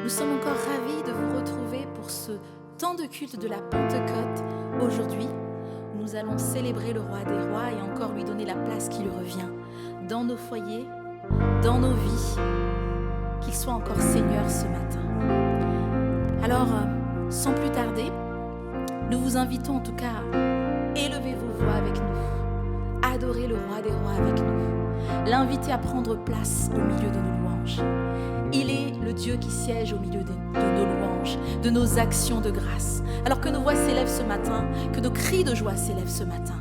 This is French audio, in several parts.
Nous sommes encore ravis de vous retrouver pour ce temps de culte de la Pentecôte aujourd'hui. Nous allons célébrer le Roi des Rois et encore lui donner la place qui lui revient dans nos foyers, dans nos vies, qu'il soit encore Seigneur ce matin. Alors, sans plus tarder, nous vous invitons en tout cas à élever vos voix avec nous, adorer le Roi des Rois avec nous, l'inviter à prendre place au milieu de nos louanges. Il est le Dieu qui siège au milieu de nos louanges, de nos actions de grâce. Alors que nos voix s'élèvent ce matin, que nos cris de joie s'élèvent ce matin.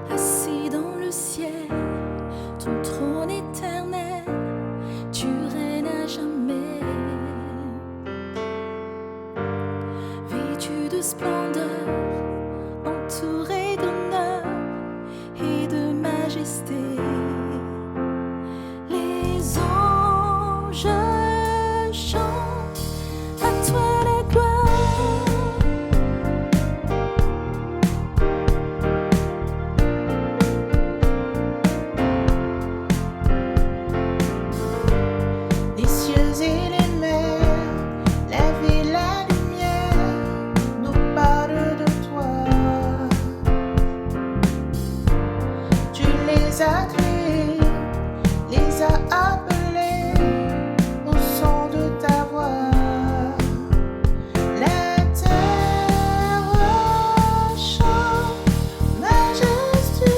Assis dans le ciel, ton trône éternel, tu règnes à jamais. Vêtu de splendeur, entouré d'honneur et de majesté, les anges chantent à toi la gloire. Les a appelés au son de ta voix. La terre chante majestueux,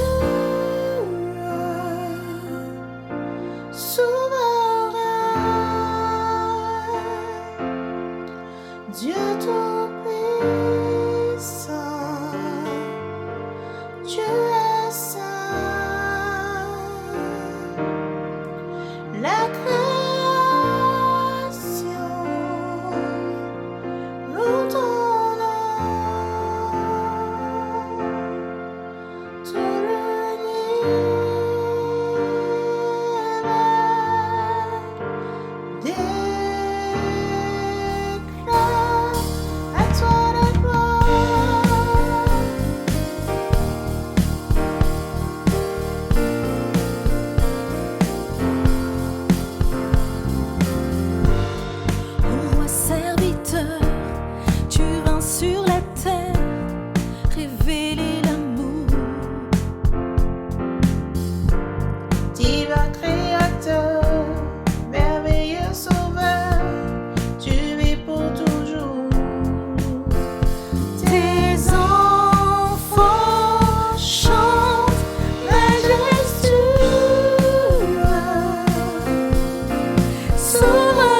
souverain, Dieu tout-puissant, tu es saint. La création loue ton nom, tout l'univers déclare à toi la gloire. Serviteur, tu vins sur la terre révéler l'amour. Divin créateur, merveilleux sauveur, tu vis pour toujours. Tes enfants chantent majestueux, souverain.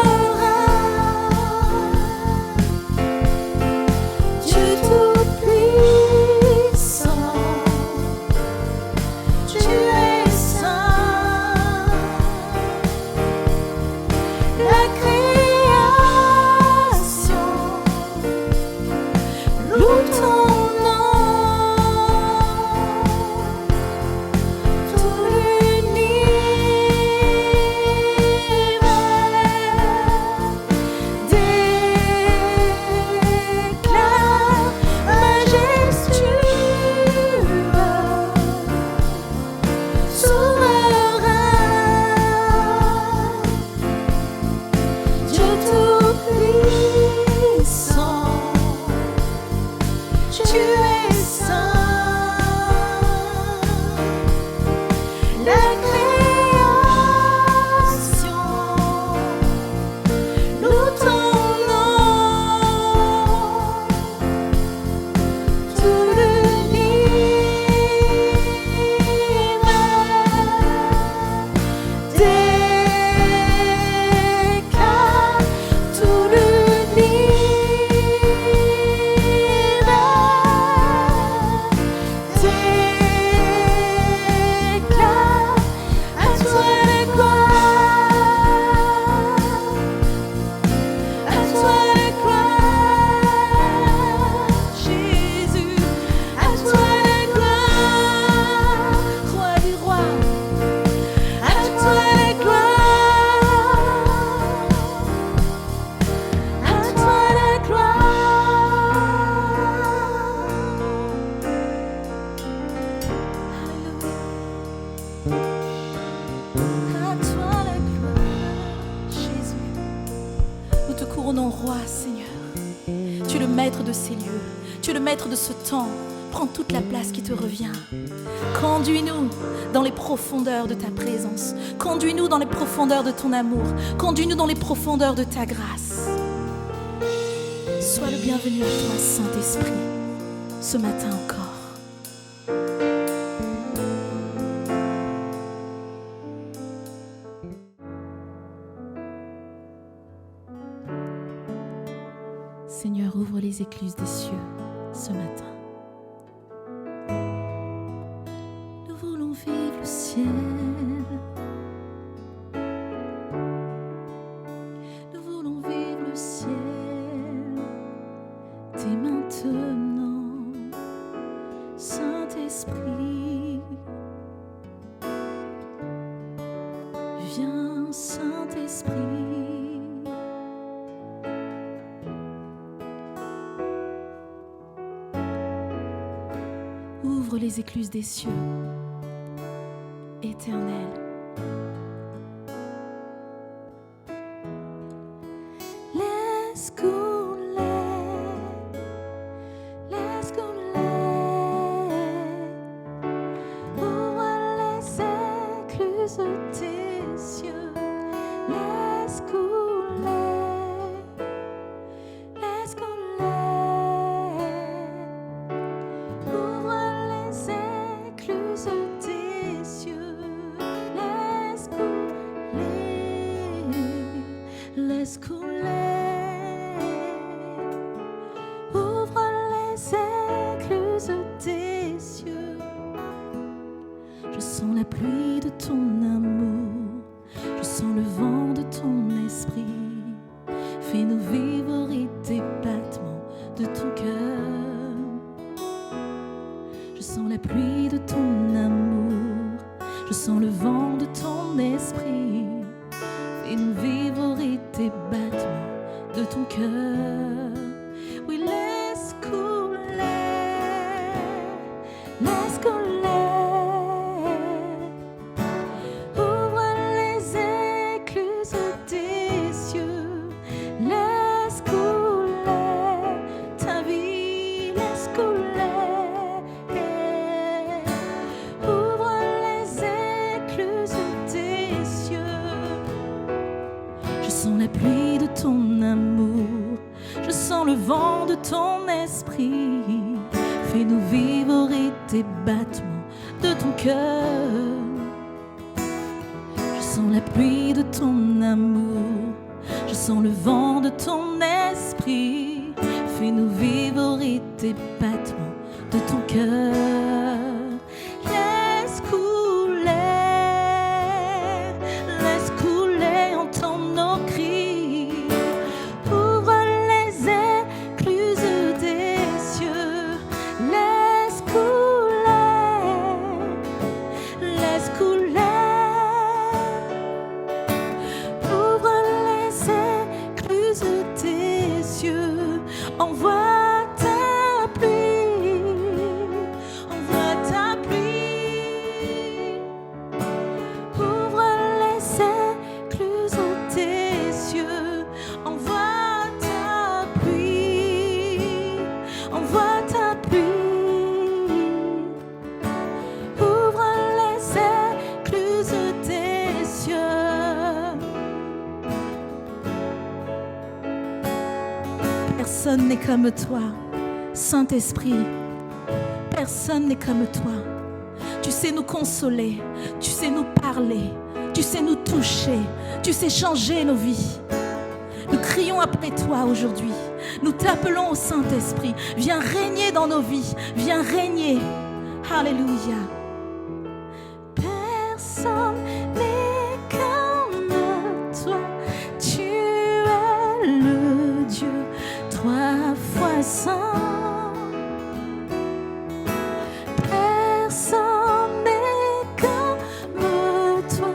Tout l'univers de ces lieux. Tu es le maître de ce temps. Prends toute la place qui te revient. Conduis-nous dans les profondeurs de ta présence. Conduis-nous dans les profondeurs de ton amour. Conduis-nous dans les profondeurs de ta grâce. Sois le bienvenu à toi, Saint-Esprit, ce matin encore. Seigneur, ouvre les écluses des cieux ce matin. Nous voulons vivre le ciel. Nous voulons vivre le ciel. Dès maintenant, Saint-Esprit. Viens, Saint-Esprit. Ouvre les écluses des cieux, Éternel. Laisse couler, laisse couler. Ouvre les écluses des cieux, laisse couler, laisse couler. Laisse couler, ouvre les écluses des cieux. Je sens la pluie de ton amour, je sens le vent de ton esprit. Fais-nous vivre et des battements de ton cœur. Je sens la pluie de ton amour, je sens le vent de ton esprit. Fais-nous vivre et des battements de ton cœur. Oui, laisse couler, laisse couler. Ouvre les écluses des cieux, laisse couler ta vie, laisse couler. Ouvre les écluses des cieux. Je sens la pluie de ton amour, je sens le vent de ton esprit. Fais-nous vivre et des battements de ton cœur. Je sens la pluie de ton amour, je sens le vent de ton esprit. Fais-nous vivre et des battements de ton cœur. Laisse couler, laisse couler, entends nos cris. Ouvre les écluses des cieux, laisse couler, laisse couler. Ouvre les écluses des cieux, envoie ta pluie, envoie ta pluie. Ouvre les écluses des cieux, envoie ta pluie, envoie ta pluie. Ouvre les écluses des cieux. Personne n'est comme toi, Saint-Esprit. Personne n'est comme toi. Tu sais nous consoler, tu sais nous parler, tu sais nous toucher, tu sais changer nos vies. Nous crions après toi aujourd'hui. Nous t'appelons au Saint-Esprit. Viens régner dans nos vies. Viens régner. Alléluia. Personne n'est comme toi. Tu es le Dieu trois fois saint. Personne n'est comme toi.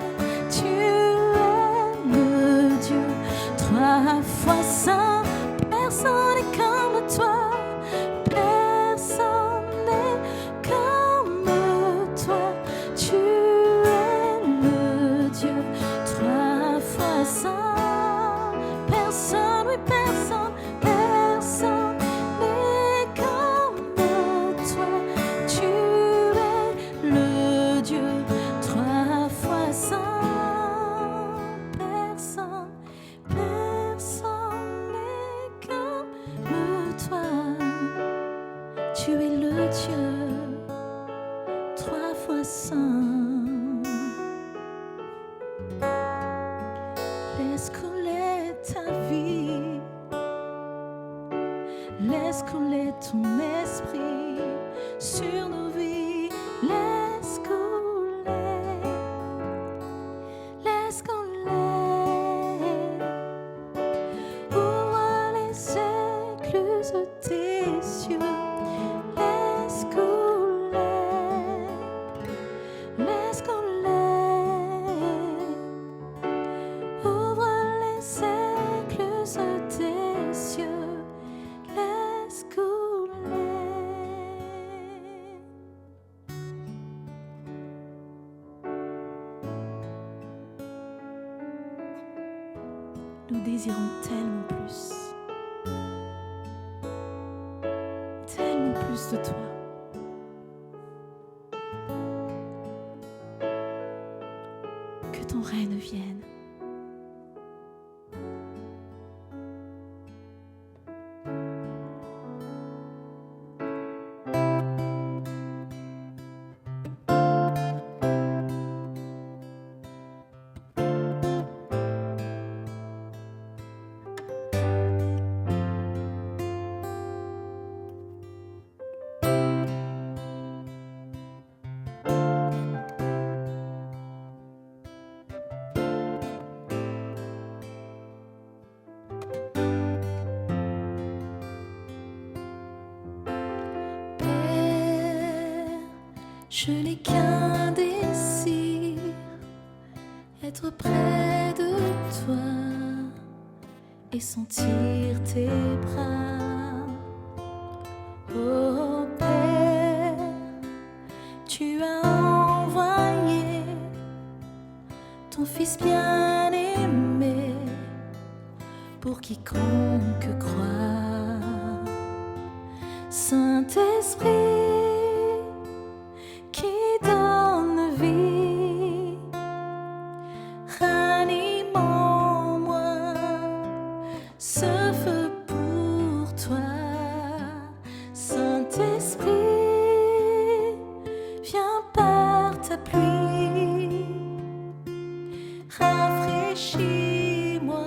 Tu es le Dieu trois fois saint. Personne n'est comme toi. Personne n'est comme es le Dieu trois fois saint. Laisse couler ta vie, laisse couler ton esprit sur nos vies. Laisse couler, laisse couler. Ouvre les écluses de tes yeux. Laisse couler, laisse couler. Ouvre les écluses de tes yeux. Laisse couler. Nous désirons tellement plus de toi. Que ton règne vienne. Je n'ai qu'un désir, être près de toi et sentir tes bras. Oh Père, tu as envoyé ton Fils bien-aimé pour quiconque croit. Saint-Esprit, qui donne vie, ranime en moi ce feu pour toi. Saint-Esprit, viens par ta pluie, rafraîchis-moi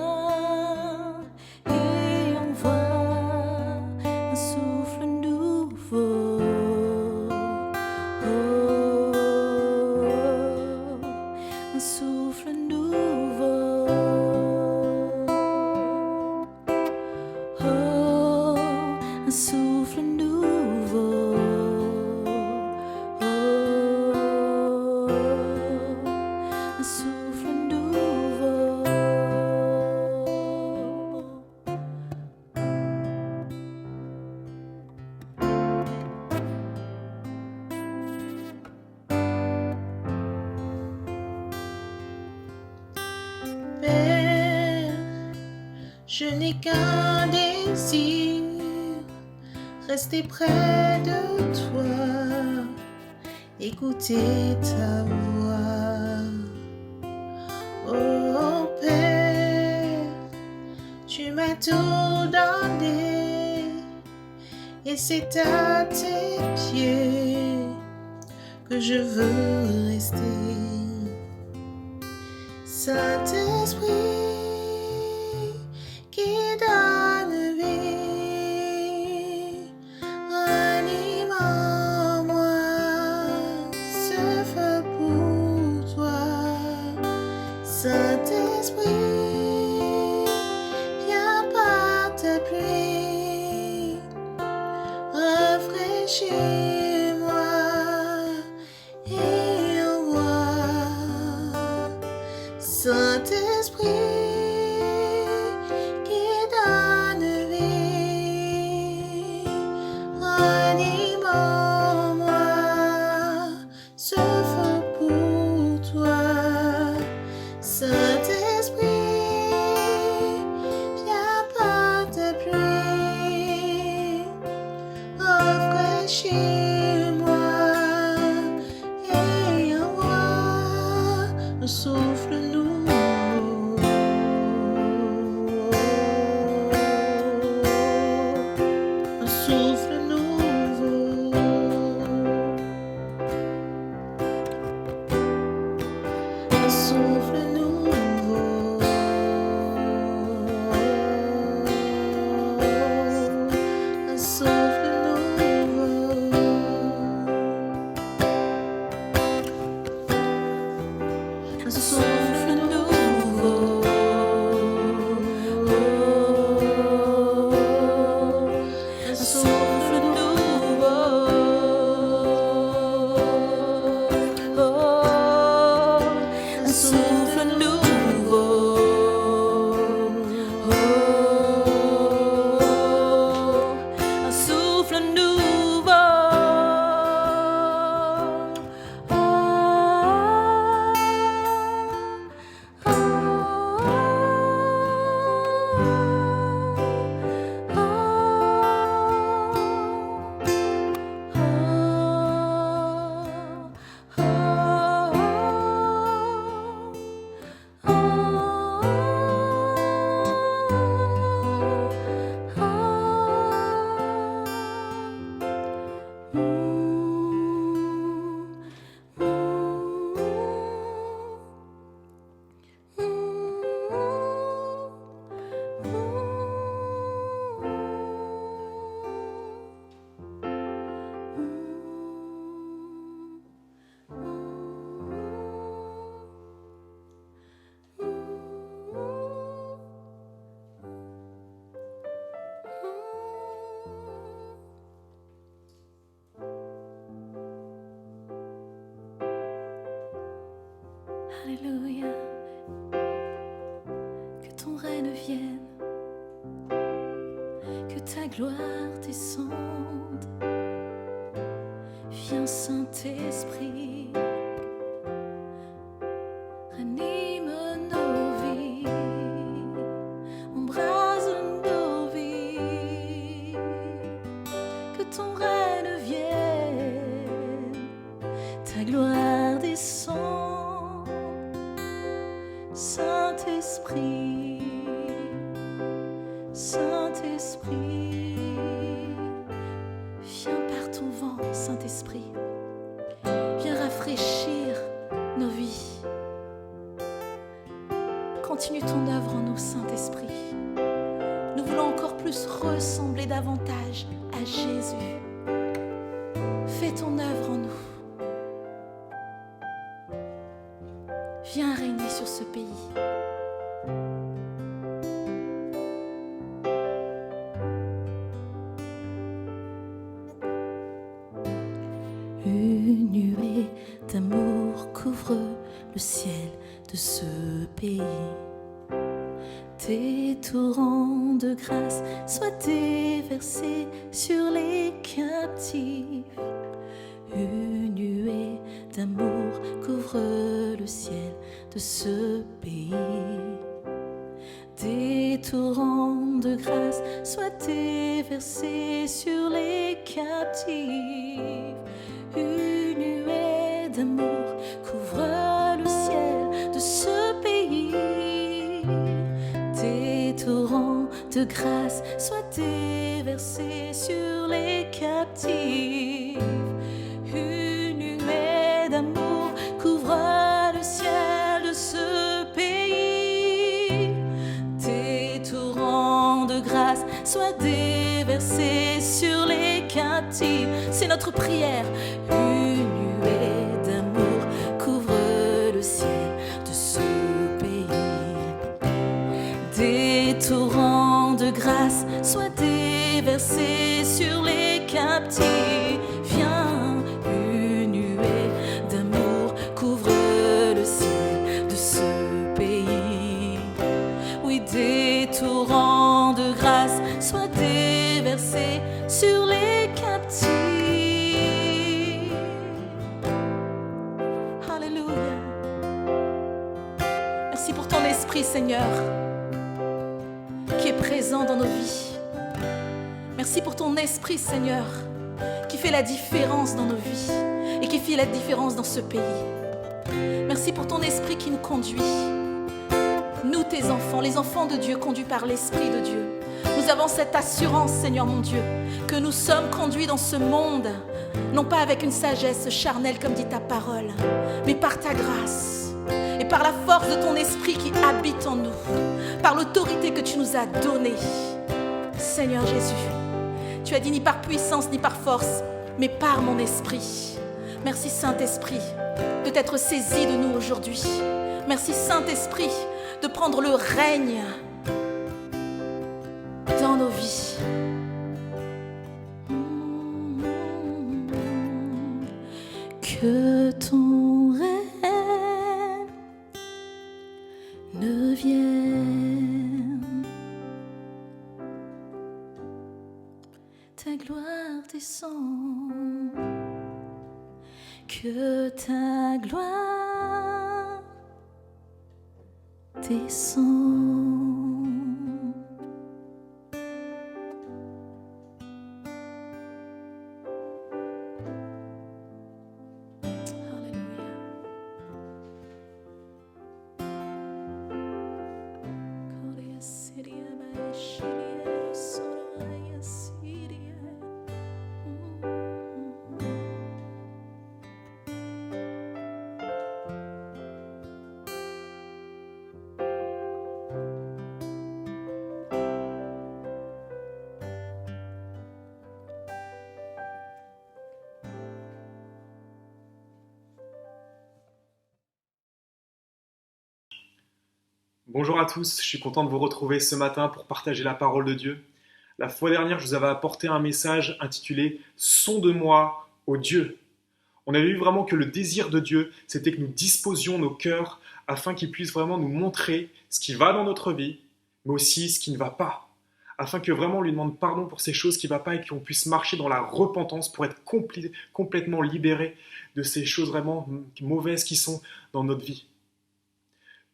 et envoie un souffle nouveau. Un souffle nouveau. Oh, un souffle nouveau. Oh, un souffle nouveau. Père, je n'ai qu'un désir, rester près de toi, écouter ta voix. Oh Père, tu m'as tout donné et c'est à tes pieds que je veux rester. Saint-Esprit, qui donne vie, ranime en moi ce feu pour toi. Saint-Esprit, viens par ta pluie, rafraîchis-moi et envoie. Saint-Esprit, qui donne vie, ranime en moi ce feu pour toi. Saint-Esprit, viens par ta pluie, rafraîchis-moi et envoie un souffle nouveau. Un souffle nouveau. Alléluia. Que ton règne vienne, que ta gloire descende. Viens Saint-Esprit, ranime nos vies, embrase nos vies. Que ton règne vienne, ta gloire descende. Saint-Esprit, Saint-Esprit, viens par ton vent, Saint-Esprit, viens rafraîchir nos vies. Continue ton œuvre en nous, Saint-Esprit. Nous voulons encore plus ressembler davantage à Jésus. Fais ton œuvre en nous. Viens régner sur ce pays. Une nuée d'amour couvre le ciel de ce pays. Tes torrents de grâce soient déversés sur les captifs. Une nuée d'amour couvre le ciel de ce pays. Des torrents de grâce soient déversés sur les captifs. Une nuée d'amour couvre le ciel de ce pays. Des torrents de grâce soient déversés sur les captifs. Une nuée d'amour couvre le ciel de ce pays. Des torrents de grâce soient déversés sur les captifs. C'est notre prière. Une nuée d'amour couvre le ciel de ce pays. Des torrents de grâce soient déversés sur les captifs. Viens, une nuée d'amour couvre le ciel de ce pays. Oui, des torrents de grâce soient déversés sur les captifs. Alléluia. Merci pour ton esprit, Seigneur, qui est présent dans nos vies. Merci pour ton esprit, Seigneur, qui fait la différence dans nos vies et qui fait la différence dans ce pays. Merci pour ton esprit qui nous conduit. Nous, tes enfants, les enfants de Dieu, conduits par l'Esprit de Dieu. Nous avons cette assurance, Seigneur mon Dieu, que nous sommes conduits dans ce monde, non pas avec une sagesse charnelle comme dit ta parole, mais par ta grâce et par la force de ton esprit qui habite en nous, par l'autorité que tu nous as donnée. Seigneur Jésus, tu as dit ni par puissance ni par force, mais par mon esprit. Merci Saint-Esprit de t'être saisi de nous aujourd'hui. Merci Saint-Esprit de prendre le règne dans nos vies. Que ton règne ne vienne, ta gloire descend, que ta gloire descend. Bonjour à tous, je suis content de vous retrouver ce matin pour partager la parole de Dieu. La fois dernière, je vous avais apporté un message intitulé « Sonde-moi, ô Dieu ». On avait vu vraiment que le désir de Dieu, c'était que nous disposions nos cœurs afin qu'il puisse vraiment nous montrer ce qui va dans notre vie, mais aussi ce qui ne va pas. Afin que vraiment on lui demande pardon pour ces choses qui ne vont pas et qu'on puisse marcher dans la repentance pour être complètement libéré de ces choses vraiment mauvaises qui sont dans notre vie.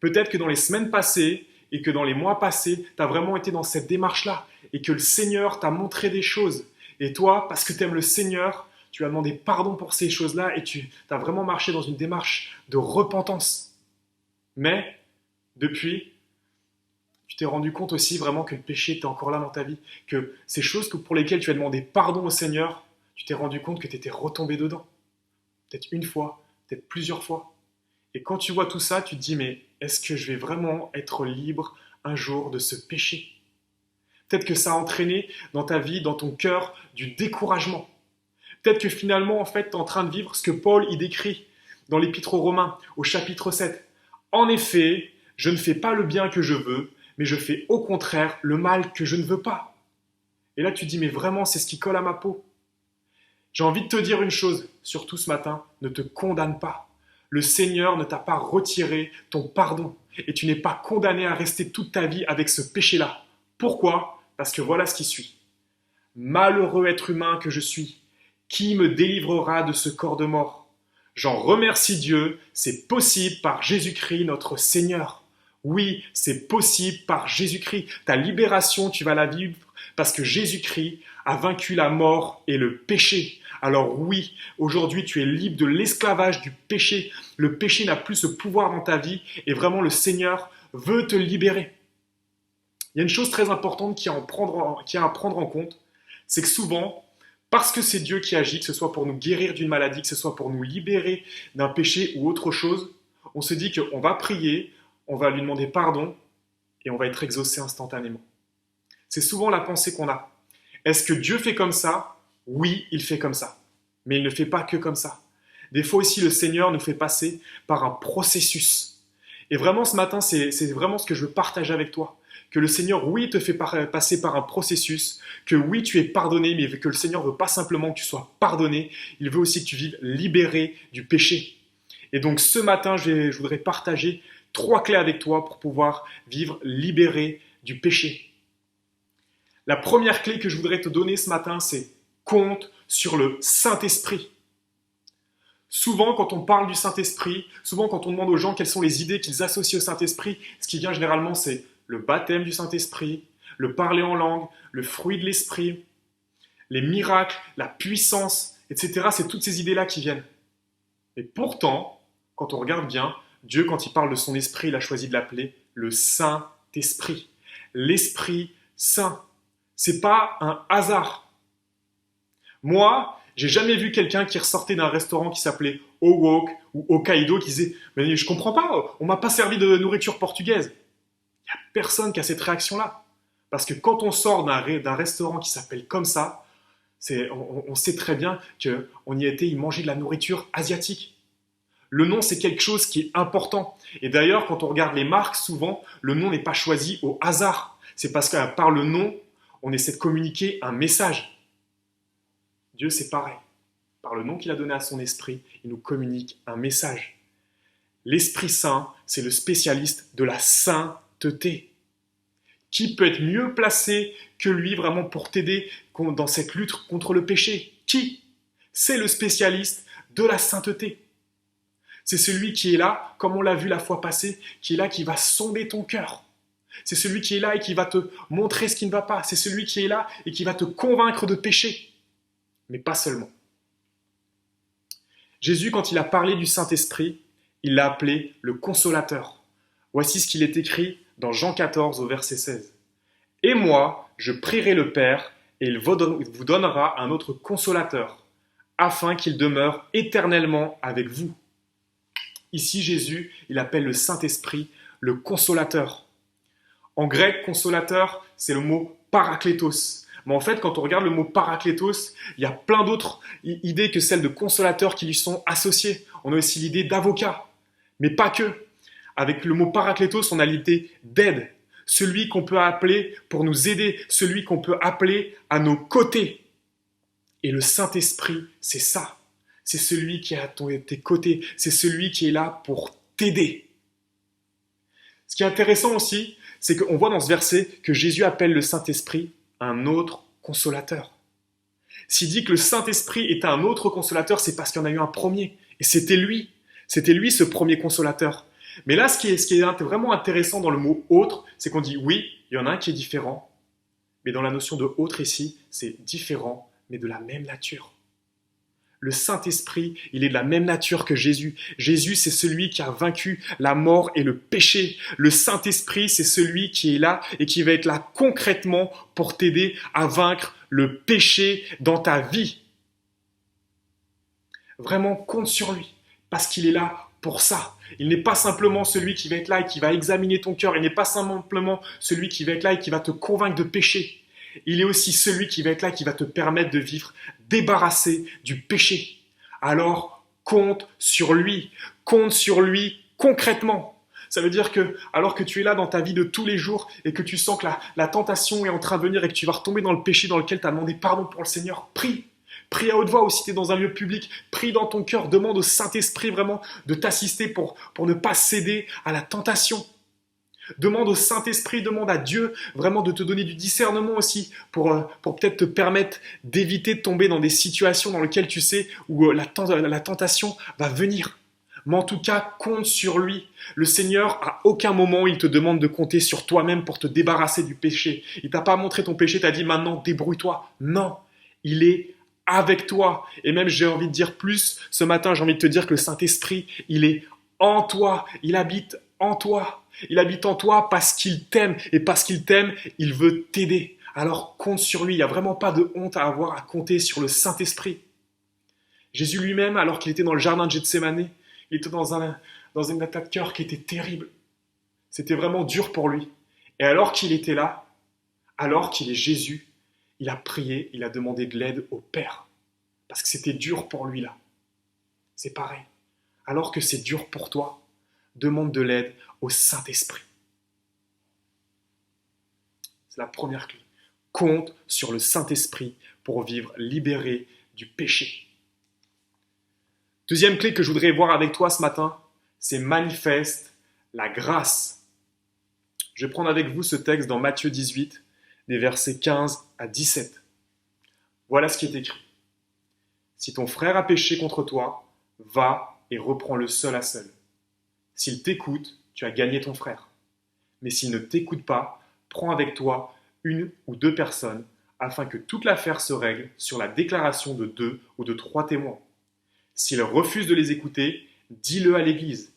Peut-être que dans les semaines passées et que dans les mois passés, tu as vraiment été dans cette démarche-là et que le Seigneur t'a montré des choses. Et toi, parce que tu aimes le Seigneur, tu as demandé pardon pour ces choses-là et tu as vraiment marché dans une démarche de repentance. Mais, depuis, tu t'es rendu compte aussi vraiment que le péché était encore là dans ta vie, que ces choses pour lesquelles tu as demandé pardon au Seigneur, tu t'es rendu compte que tu étais retombé dedans. Peut-être une fois, peut-être plusieurs fois. Et quand tu vois tout ça, tu te dis, mais est-ce que je vais vraiment être libre un jour de ce péché? Peut-être que ça a entraîné dans ta vie, dans ton cœur, du découragement. Peut-être que finalement, en fait, tu es en train de vivre ce que Paul y décrit dans l'Épître aux Romains, au chapitre 7. En effet, je ne fais pas le bien que je veux, mais je fais au contraire le mal que je ne veux pas. Et là, tu te dis, mais vraiment, c'est ce qui colle à ma peau. J'ai envie de te dire une chose, surtout ce matin, ne te condamne pas. Le Seigneur ne t'a pas retiré ton pardon et tu n'es pas condamné à rester toute ta vie avec ce péché-là. Pourquoi? Parce que voilà ce qui suit. Malheureux être humain que je suis, qui me délivrera de ce corps de mort? J'en remercie Dieu, c'est possible par Jésus-Christ notre Seigneur. Oui, c'est possible par Jésus-Christ. Ta libération, tu vas la vivre parce que Jésus-Christ a vaincu la mort et le péché. Alors oui, aujourd'hui tu es libre de l'esclavage du péché. Le péché n'a plus ce pouvoir dans ta vie et vraiment le Seigneur veut te libérer. Il y a une chose très importante qui a à prendre en compte, c'est que souvent, parce que c'est Dieu qui agit, que ce soit pour nous guérir d'une maladie, que ce soit pour nous libérer d'un péché ou autre chose, on se dit qu'on va prier, on va lui demander pardon et on va être exaucé instantanément. C'est souvent la pensée qu'on a. Est-ce que Dieu fait comme ça? Oui, il fait comme ça. Mais il ne fait pas que comme ça. Des fois aussi, le Seigneur nous fait passer par un processus. Et vraiment, ce matin, c'est vraiment ce que je veux partager avec toi. Que le Seigneur, oui, te fait passer par un processus. Que oui, tu es pardonné, mais que le Seigneur ne veut pas simplement que tu sois pardonné. Il veut aussi que tu vives libéré du péché. Et donc, ce matin, je voudrais partager 3 clés avec toi pour pouvoir vivre libéré du péché. La première clé que je voudrais te donner ce matin, c'est compte sur le Saint-Esprit. Souvent, quand on parle du Saint-Esprit, souvent quand on demande aux gens quelles sont les idées qu'ils associent au Saint-Esprit, ce qui vient généralement, c'est le baptême du Saint-Esprit, le parler en langue, le fruit de l'Esprit, les miracles, la puissance, etc. C'est toutes ces idées-là qui viennent. Et pourtant, quand on regarde bien, Dieu, quand il parle de son Esprit, il a choisi de l'appeler le Saint-Esprit. L'Esprit Saint. C'est pas un hasard. Moi, j'ai jamais vu quelqu'un qui ressortait d'un restaurant qui s'appelait Owok ou Hokkaido qui disait « Mais je comprends pas, on m'a pas servi de nourriture portugaise ». Il n'y a personne qui a cette réaction-là. Parce que quand on sort d'un restaurant qui s'appelle comme ça, on sait très bien qu'on y a été y manger de la nourriture asiatique. Le nom, c'est quelque chose qui est important. Et d'ailleurs, quand on regarde les marques, souvent, le nom n'est pas choisi au hasard. C'est parce que par le nom, on essaie de communiquer un message. Dieu, c'est pareil. Par le nom qu'il a donné à son esprit, il nous communique un message. L'Esprit Saint, c'est le spécialiste de la sainteté. Qui peut être mieux placé que lui vraiment pour t'aider dans cette lutte contre le péché? Qui? C'est le spécialiste de la sainteté. C'est celui qui est là, comme on l'a vu la fois passée, qui est là, qui va sonder ton cœur. C'est celui qui est là et qui va te montrer ce qui ne va pas. C'est celui qui est là et qui va te convaincre de péché. Mais pas seulement. Jésus, quand il a parlé du Saint-Esprit, il l'a appelé le Consolateur. Voici ce qu'il est écrit dans Jean 14 au verset 16. « Et moi, je prierai le Père, et il vous donnera un autre Consolateur, afin qu'il demeure éternellement avec vous. » Ici, Jésus, il appelle le Saint-Esprit le Consolateur. En grec, consolateur, c'est le mot paraklétos. Mais en fait, quand on regarde le mot paraklétos, il y a plein d'autres idées que celles de consolateur qui lui sont associées. On a aussi l'idée d'avocat, mais pas que. Avec le mot paraklétos, on a l'idée d'aide. Celui qu'on peut appeler pour nous aider, celui qu'on peut appeler à nos côtés. Et le Saint-Esprit, c'est ça. C'est celui qui est à tes côtés. C'est celui qui est là pour t'aider. Ce qui est intéressant aussi, c'est qu'on voit dans ce verset que Jésus appelle le Saint-Esprit un autre consolateur. S'il dit que le Saint-Esprit est un autre consolateur, c'est parce qu'il y en a eu un premier. Et c'était lui. C'était lui ce premier consolateur. Mais là, ce qui est vraiment intéressant dans le mot « autre », c'est qu'on dit « oui, il y en a un qui est différent ». Mais dans la notion de « autre » ici, c'est différent, mais de la même nature. Le Saint-Esprit, il est de la même nature que Jésus. Jésus, c'est celui qui a vaincu la mort et le péché. Le Saint-Esprit, c'est celui qui est là et qui va être là concrètement pour t'aider à vaincre le péché dans ta vie. Vraiment, compte sur lui, parce qu'il est là pour ça. Il n'est pas simplement celui qui va être là et qui va examiner ton cœur. Il n'est pas simplement celui qui va être là et qui va te convaincre de péché. Il est aussi celui qui va être là et qui va te permettre de vivre débarrassé du péché. Alors, compte sur lui concrètement. Ça veut dire que, alors que tu es là dans ta vie de tous les jours et que tu sens que la tentation est en train de venir et que tu vas retomber dans le péché dans lequel tu as demandé pardon pour le Seigneur, prie. Prie à haute voix aussi, tu es dans un lieu public. Prie dans ton cœur, demande au Saint-Esprit vraiment de t'assister pour ne pas céder à la tentation. Demande au Saint-Esprit, demande à Dieu vraiment de te donner du discernement aussi pour peut-être te permettre d'éviter de tomber dans des situations dans lesquelles tu sais où la tentation va venir. Mais en tout cas, compte sur lui. Le Seigneur, à aucun moment, il te demande de compter sur toi-même pour te débarrasser du péché. Il t'a pas montré ton péché, t'a dit maintenant débrouille-toi. Non, il est avec toi. Et même j'ai envie de dire plus, ce matin j'ai envie de te dire que le Saint-Esprit, il est en toi, il habite en toi. Il habite en toi parce qu'il t'aime, et parce qu'il t'aime, il veut t'aider. Alors compte sur lui, il n'y a vraiment pas de honte à avoir à compter sur le Saint-Esprit. Jésus lui-même, alors qu'il était dans le jardin de Gethsémanée, il était dans une attaque de cœur qui était terrible. C'était vraiment dur pour lui. Et alors qu'il était là, alors qu'il est Jésus, il a prié, il a demandé de l'aide au Père. Parce que c'était dur pour lui là. C'est pareil. Alors que c'est dur pour toi, demande de l'aide au Saint-Esprit. C'est la première clé. Compte sur le Saint-Esprit pour vivre libéré du péché. Deuxième clé que je voudrais voir avec toi ce matin, c'est manifeste la grâce. Je vais prendre avec vous ce texte dans Matthieu 18, des versets 15 à 17. Voilà ce qui est écrit. Si ton frère a péché contre toi, va et reprends-le seul à seul. S'il t'écoute, tu as gagné ton frère. Mais s'il ne t'écoute pas, prends avec toi une ou deux personnes, afin que toute l'affaire se règle sur la déclaration de 2 ou de 3 témoins. S'il refuse de les écouter, dis-le à l'Église.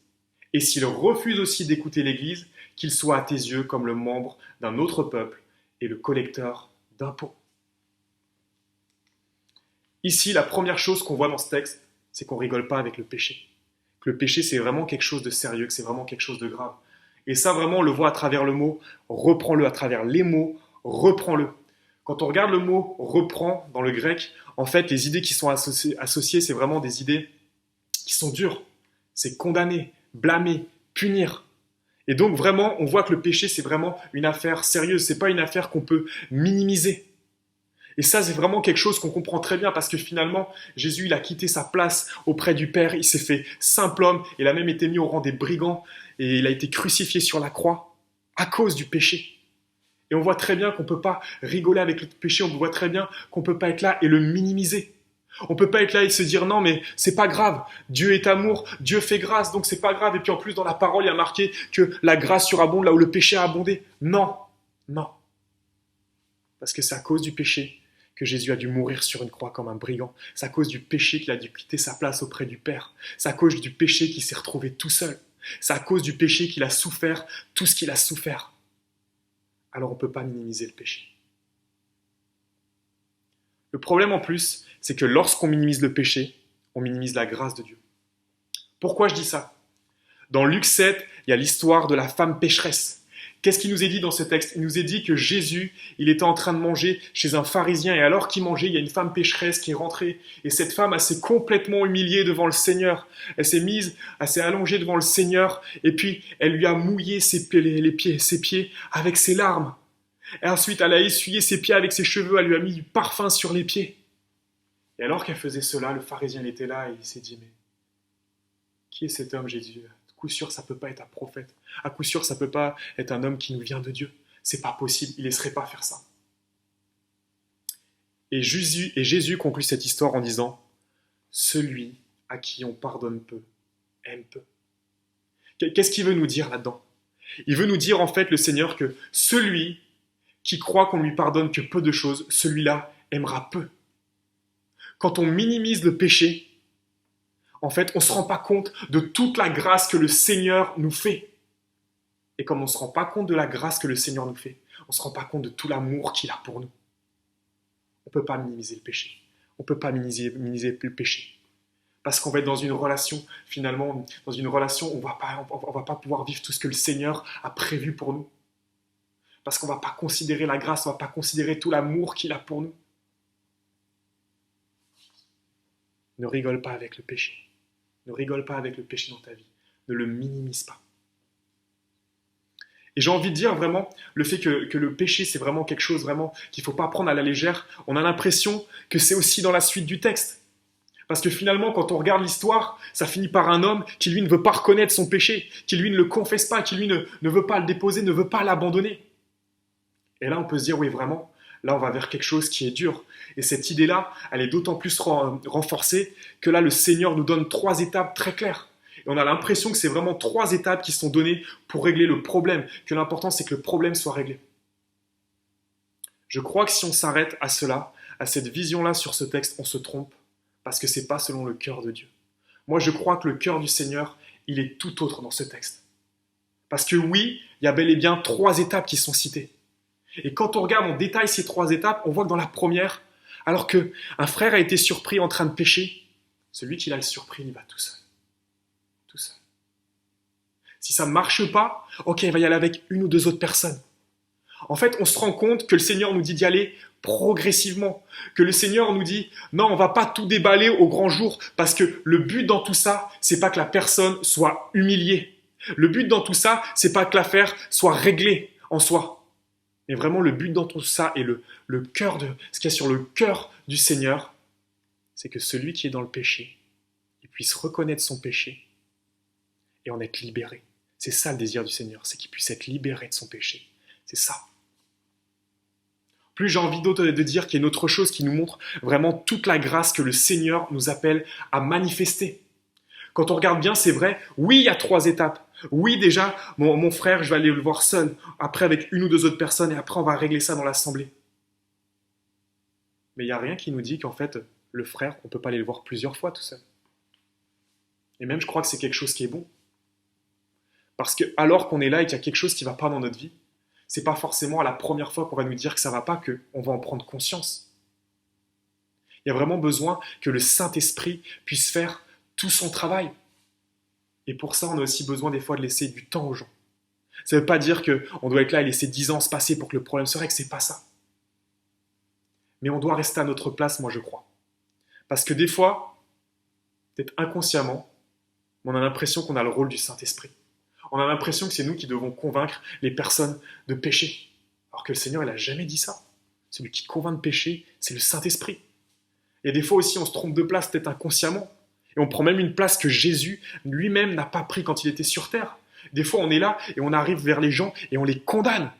Et s'il refuse aussi d'écouter l'Église, qu'il soit à tes yeux comme le membre d'un autre peuple et le collecteur d'impôts. Ici, la première chose qu'on voit dans ce texte, c'est qu'on ne rigole pas avec le péché. Que le péché, c'est vraiment quelque chose de sérieux, que c'est vraiment quelque chose de grave. Et ça, vraiment, on le voit à travers le mot « reprends-le », à travers les mots « reprends-le ». Quand on regarde le mot « reprends » dans le grec, en fait, les idées qui sont associées, c'est vraiment des idées qui sont dures. C'est condamner, blâmer, punir. Et donc, vraiment, on voit que le péché, c'est vraiment une affaire sérieuse. C'est pas une affaire qu'on peut minimiser. Et ça, c'est vraiment quelque chose qu'on comprend très bien parce que finalement, Jésus, il a quitté sa place auprès du Père. Il s'est fait simple homme. Il a même été mis au rang des brigands et il a été crucifié sur la croix à cause du péché. Et on voit très bien qu'on ne peut pas rigoler avec le péché. On voit très bien qu'on ne peut pas être là et le minimiser. On ne peut pas être là et se dire non, mais c'est pas grave. Dieu est amour, Dieu fait grâce, donc c'est pas grave. Et puis en plus, dans la parole, il y a marqué que la grâce surabonde là où le péché a abondé. Non, non. Parce que c'est à cause du péché que Jésus a dû mourir sur une croix comme un brigand. C'est à cause du péché qu'il a dû quitter sa place auprès du Père. C'est à cause du péché qu'il s'est retrouvé tout seul. C'est à cause du péché qu'il a souffert tout ce qu'il a souffert. Alors on ne peut pas minimiser le péché. Le problème en plus, c'est que lorsqu'on minimise le péché, on minimise la grâce de Dieu. Pourquoi je dis ça ? Dans Luc 7, il y a l'histoire de la femme pécheresse. Qu'est-ce qui nous est dit dans ce texte? Il nous est dit que Jésus, il était en train de manger chez un pharisien et alors qu'il mangeait, il y a une femme pécheresse qui est rentrée. Et cette femme, elle s'est complètement humiliée devant le Seigneur. Elle s'est allongée devant le Seigneur et puis elle lui a mouillé ses pieds avec ses larmes. Et ensuite, elle a essuyé ses pieds avec ses cheveux, elle lui a mis du parfum sur les pieds. Et alors qu'elle faisait cela, le pharisien il était là et il s'est dit, mais qui est cet homme Jésus? À coup sûr, ça ne peut pas être un prophète. À coup sûr, ça ne peut pas être un homme qui nous vient de Dieu. C'est pas possible, il ne laisserait pas faire ça. Et Jésus conclut cette histoire en disant, celui à qui on pardonne peu, aime peu. Qu'est-ce qu'il veut nous dire là-dedans? Il veut nous dire en fait, le Seigneur, que celui qui croit qu'on lui pardonne que peu de choses, celui-là aimera peu. Quand on minimise le péché, en fait, on ne se rend pas compte de toute la grâce que le Seigneur nous fait. Et comme on ne se rend pas compte de la grâce que le Seigneur nous fait, on ne se rend pas compte de tout l'amour qu'il a pour nous. On ne peut pas minimiser le péché. On ne peut pas minimiser le péché. Parce qu'on va être dans une relation, finalement, dans une relation où on va pas pouvoir vivre tout ce que le Seigneur a prévu pour nous. Parce qu'on ne va pas considérer la grâce, on ne va pas considérer tout l'amour qu'il a pour nous. Ne rigole pas avec le péché. Ne rigole pas avec le péché dans ta vie. Ne le minimise pas. Et j'ai envie de dire vraiment, le fait que le péché, c'est vraiment quelque chose vraiment qu'il ne faut pas prendre à la légère. On a l'impression que c'est aussi dans la suite du texte. Parce que finalement, quand on regarde l'histoire, ça finit par un homme qui, lui, ne veut pas reconnaître son péché, qui, lui, ne le confesse pas, qui, lui, ne veut pas le déposer, ne veut pas l'abandonner. Et là, on peut se dire, oui, vraiment, là, on va vers quelque chose qui est dur. Et cette idée-là, elle est d'autant plus renforcée que là, le Seigneur nous donne 3 étapes très claires. Et on a l'impression que c'est vraiment 3 étapes qui sont données pour régler le problème, que l'important, c'est que le problème soit réglé. Je crois que si on s'arrête à cela, à cette vision-là sur ce texte, on se trompe, parce que ce n'est pas selon le cœur de Dieu. Moi, je crois que le cœur du Seigneur, il est tout autre dans ce texte. Parce que oui, il y a bel et bien 3 étapes qui sont citées. Et quand on regarde en détail ces 3 étapes, on voit que dans la première, alors qu'un frère a été surpris en train de pécher, celui qui l'a surpris, il va tout seul. Tout seul. Si ça ne marche pas, ok, il va y aller avec 1 ou 2 autres personnes. En fait, on se rend compte que le Seigneur nous dit d'y aller progressivement. Que le Seigneur nous dit, non, on ne va pas tout déballer au grand jour, parce que le but dans tout ça, c'est pas que la personne soit humiliée. Le but dans tout ça, c'est pas que l'affaire soit réglée en soi. Mais vraiment, le but dans tout ça et le cœur de ce qu'il y a sur le cœur du Seigneur, c'est que celui qui est dans le péché, il puisse reconnaître son péché et en être libéré. C'est ça le désir du Seigneur, c'est qu'il puisse être libéré de son péché. C'est ça. Plus j'ai envie de dire qu'il y a une autre chose qui nous montre vraiment toute la grâce que le Seigneur nous appelle à manifester. Quand on regarde bien, c'est vrai, oui, il y a 3 étapes. Oui, déjà, mon frère, je vais aller le voir seul, après avec 1 ou 2 autres personnes, et après on va régler ça dans l'assemblée. Mais il n'y a rien qui nous dit qu'en fait, le frère, on ne peut pas aller le voir plusieurs fois tout seul. Et même, je crois que c'est quelque chose qui est bon. Parce que alors qu'on est là et qu'il y a quelque chose qui ne va pas dans notre vie, c'est pas forcément à la première fois qu'on va nous dire que ça ne va pas qu'on va en prendre conscience. Il y a vraiment besoin que le Saint-Esprit puisse faire tout son travail. Et pour ça, on a aussi besoin des fois de laisser du temps aux gens. Ça ne veut pas dire qu'on doit être là et laisser 10 ans se passer pour que le problème se règle, c'est pas ça. Mais on doit rester à notre place, moi je crois. Parce que des fois, peut-être inconsciemment, on a l'impression qu'on a le rôle du Saint-Esprit. On a l'impression que c'est nous qui devons convaincre les personnes de pécher. Alors que le Seigneur, il n'a jamais dit ça. Celui qui convainc de pécher, c'est le Saint-Esprit. Et des fois aussi, on se trompe de place, peut-être inconsciemment. Et on prend même une place que Jésus lui-même n'a pas pris quand il était sur terre. Des fois, on est là et on arrive vers les gens et on les condamne.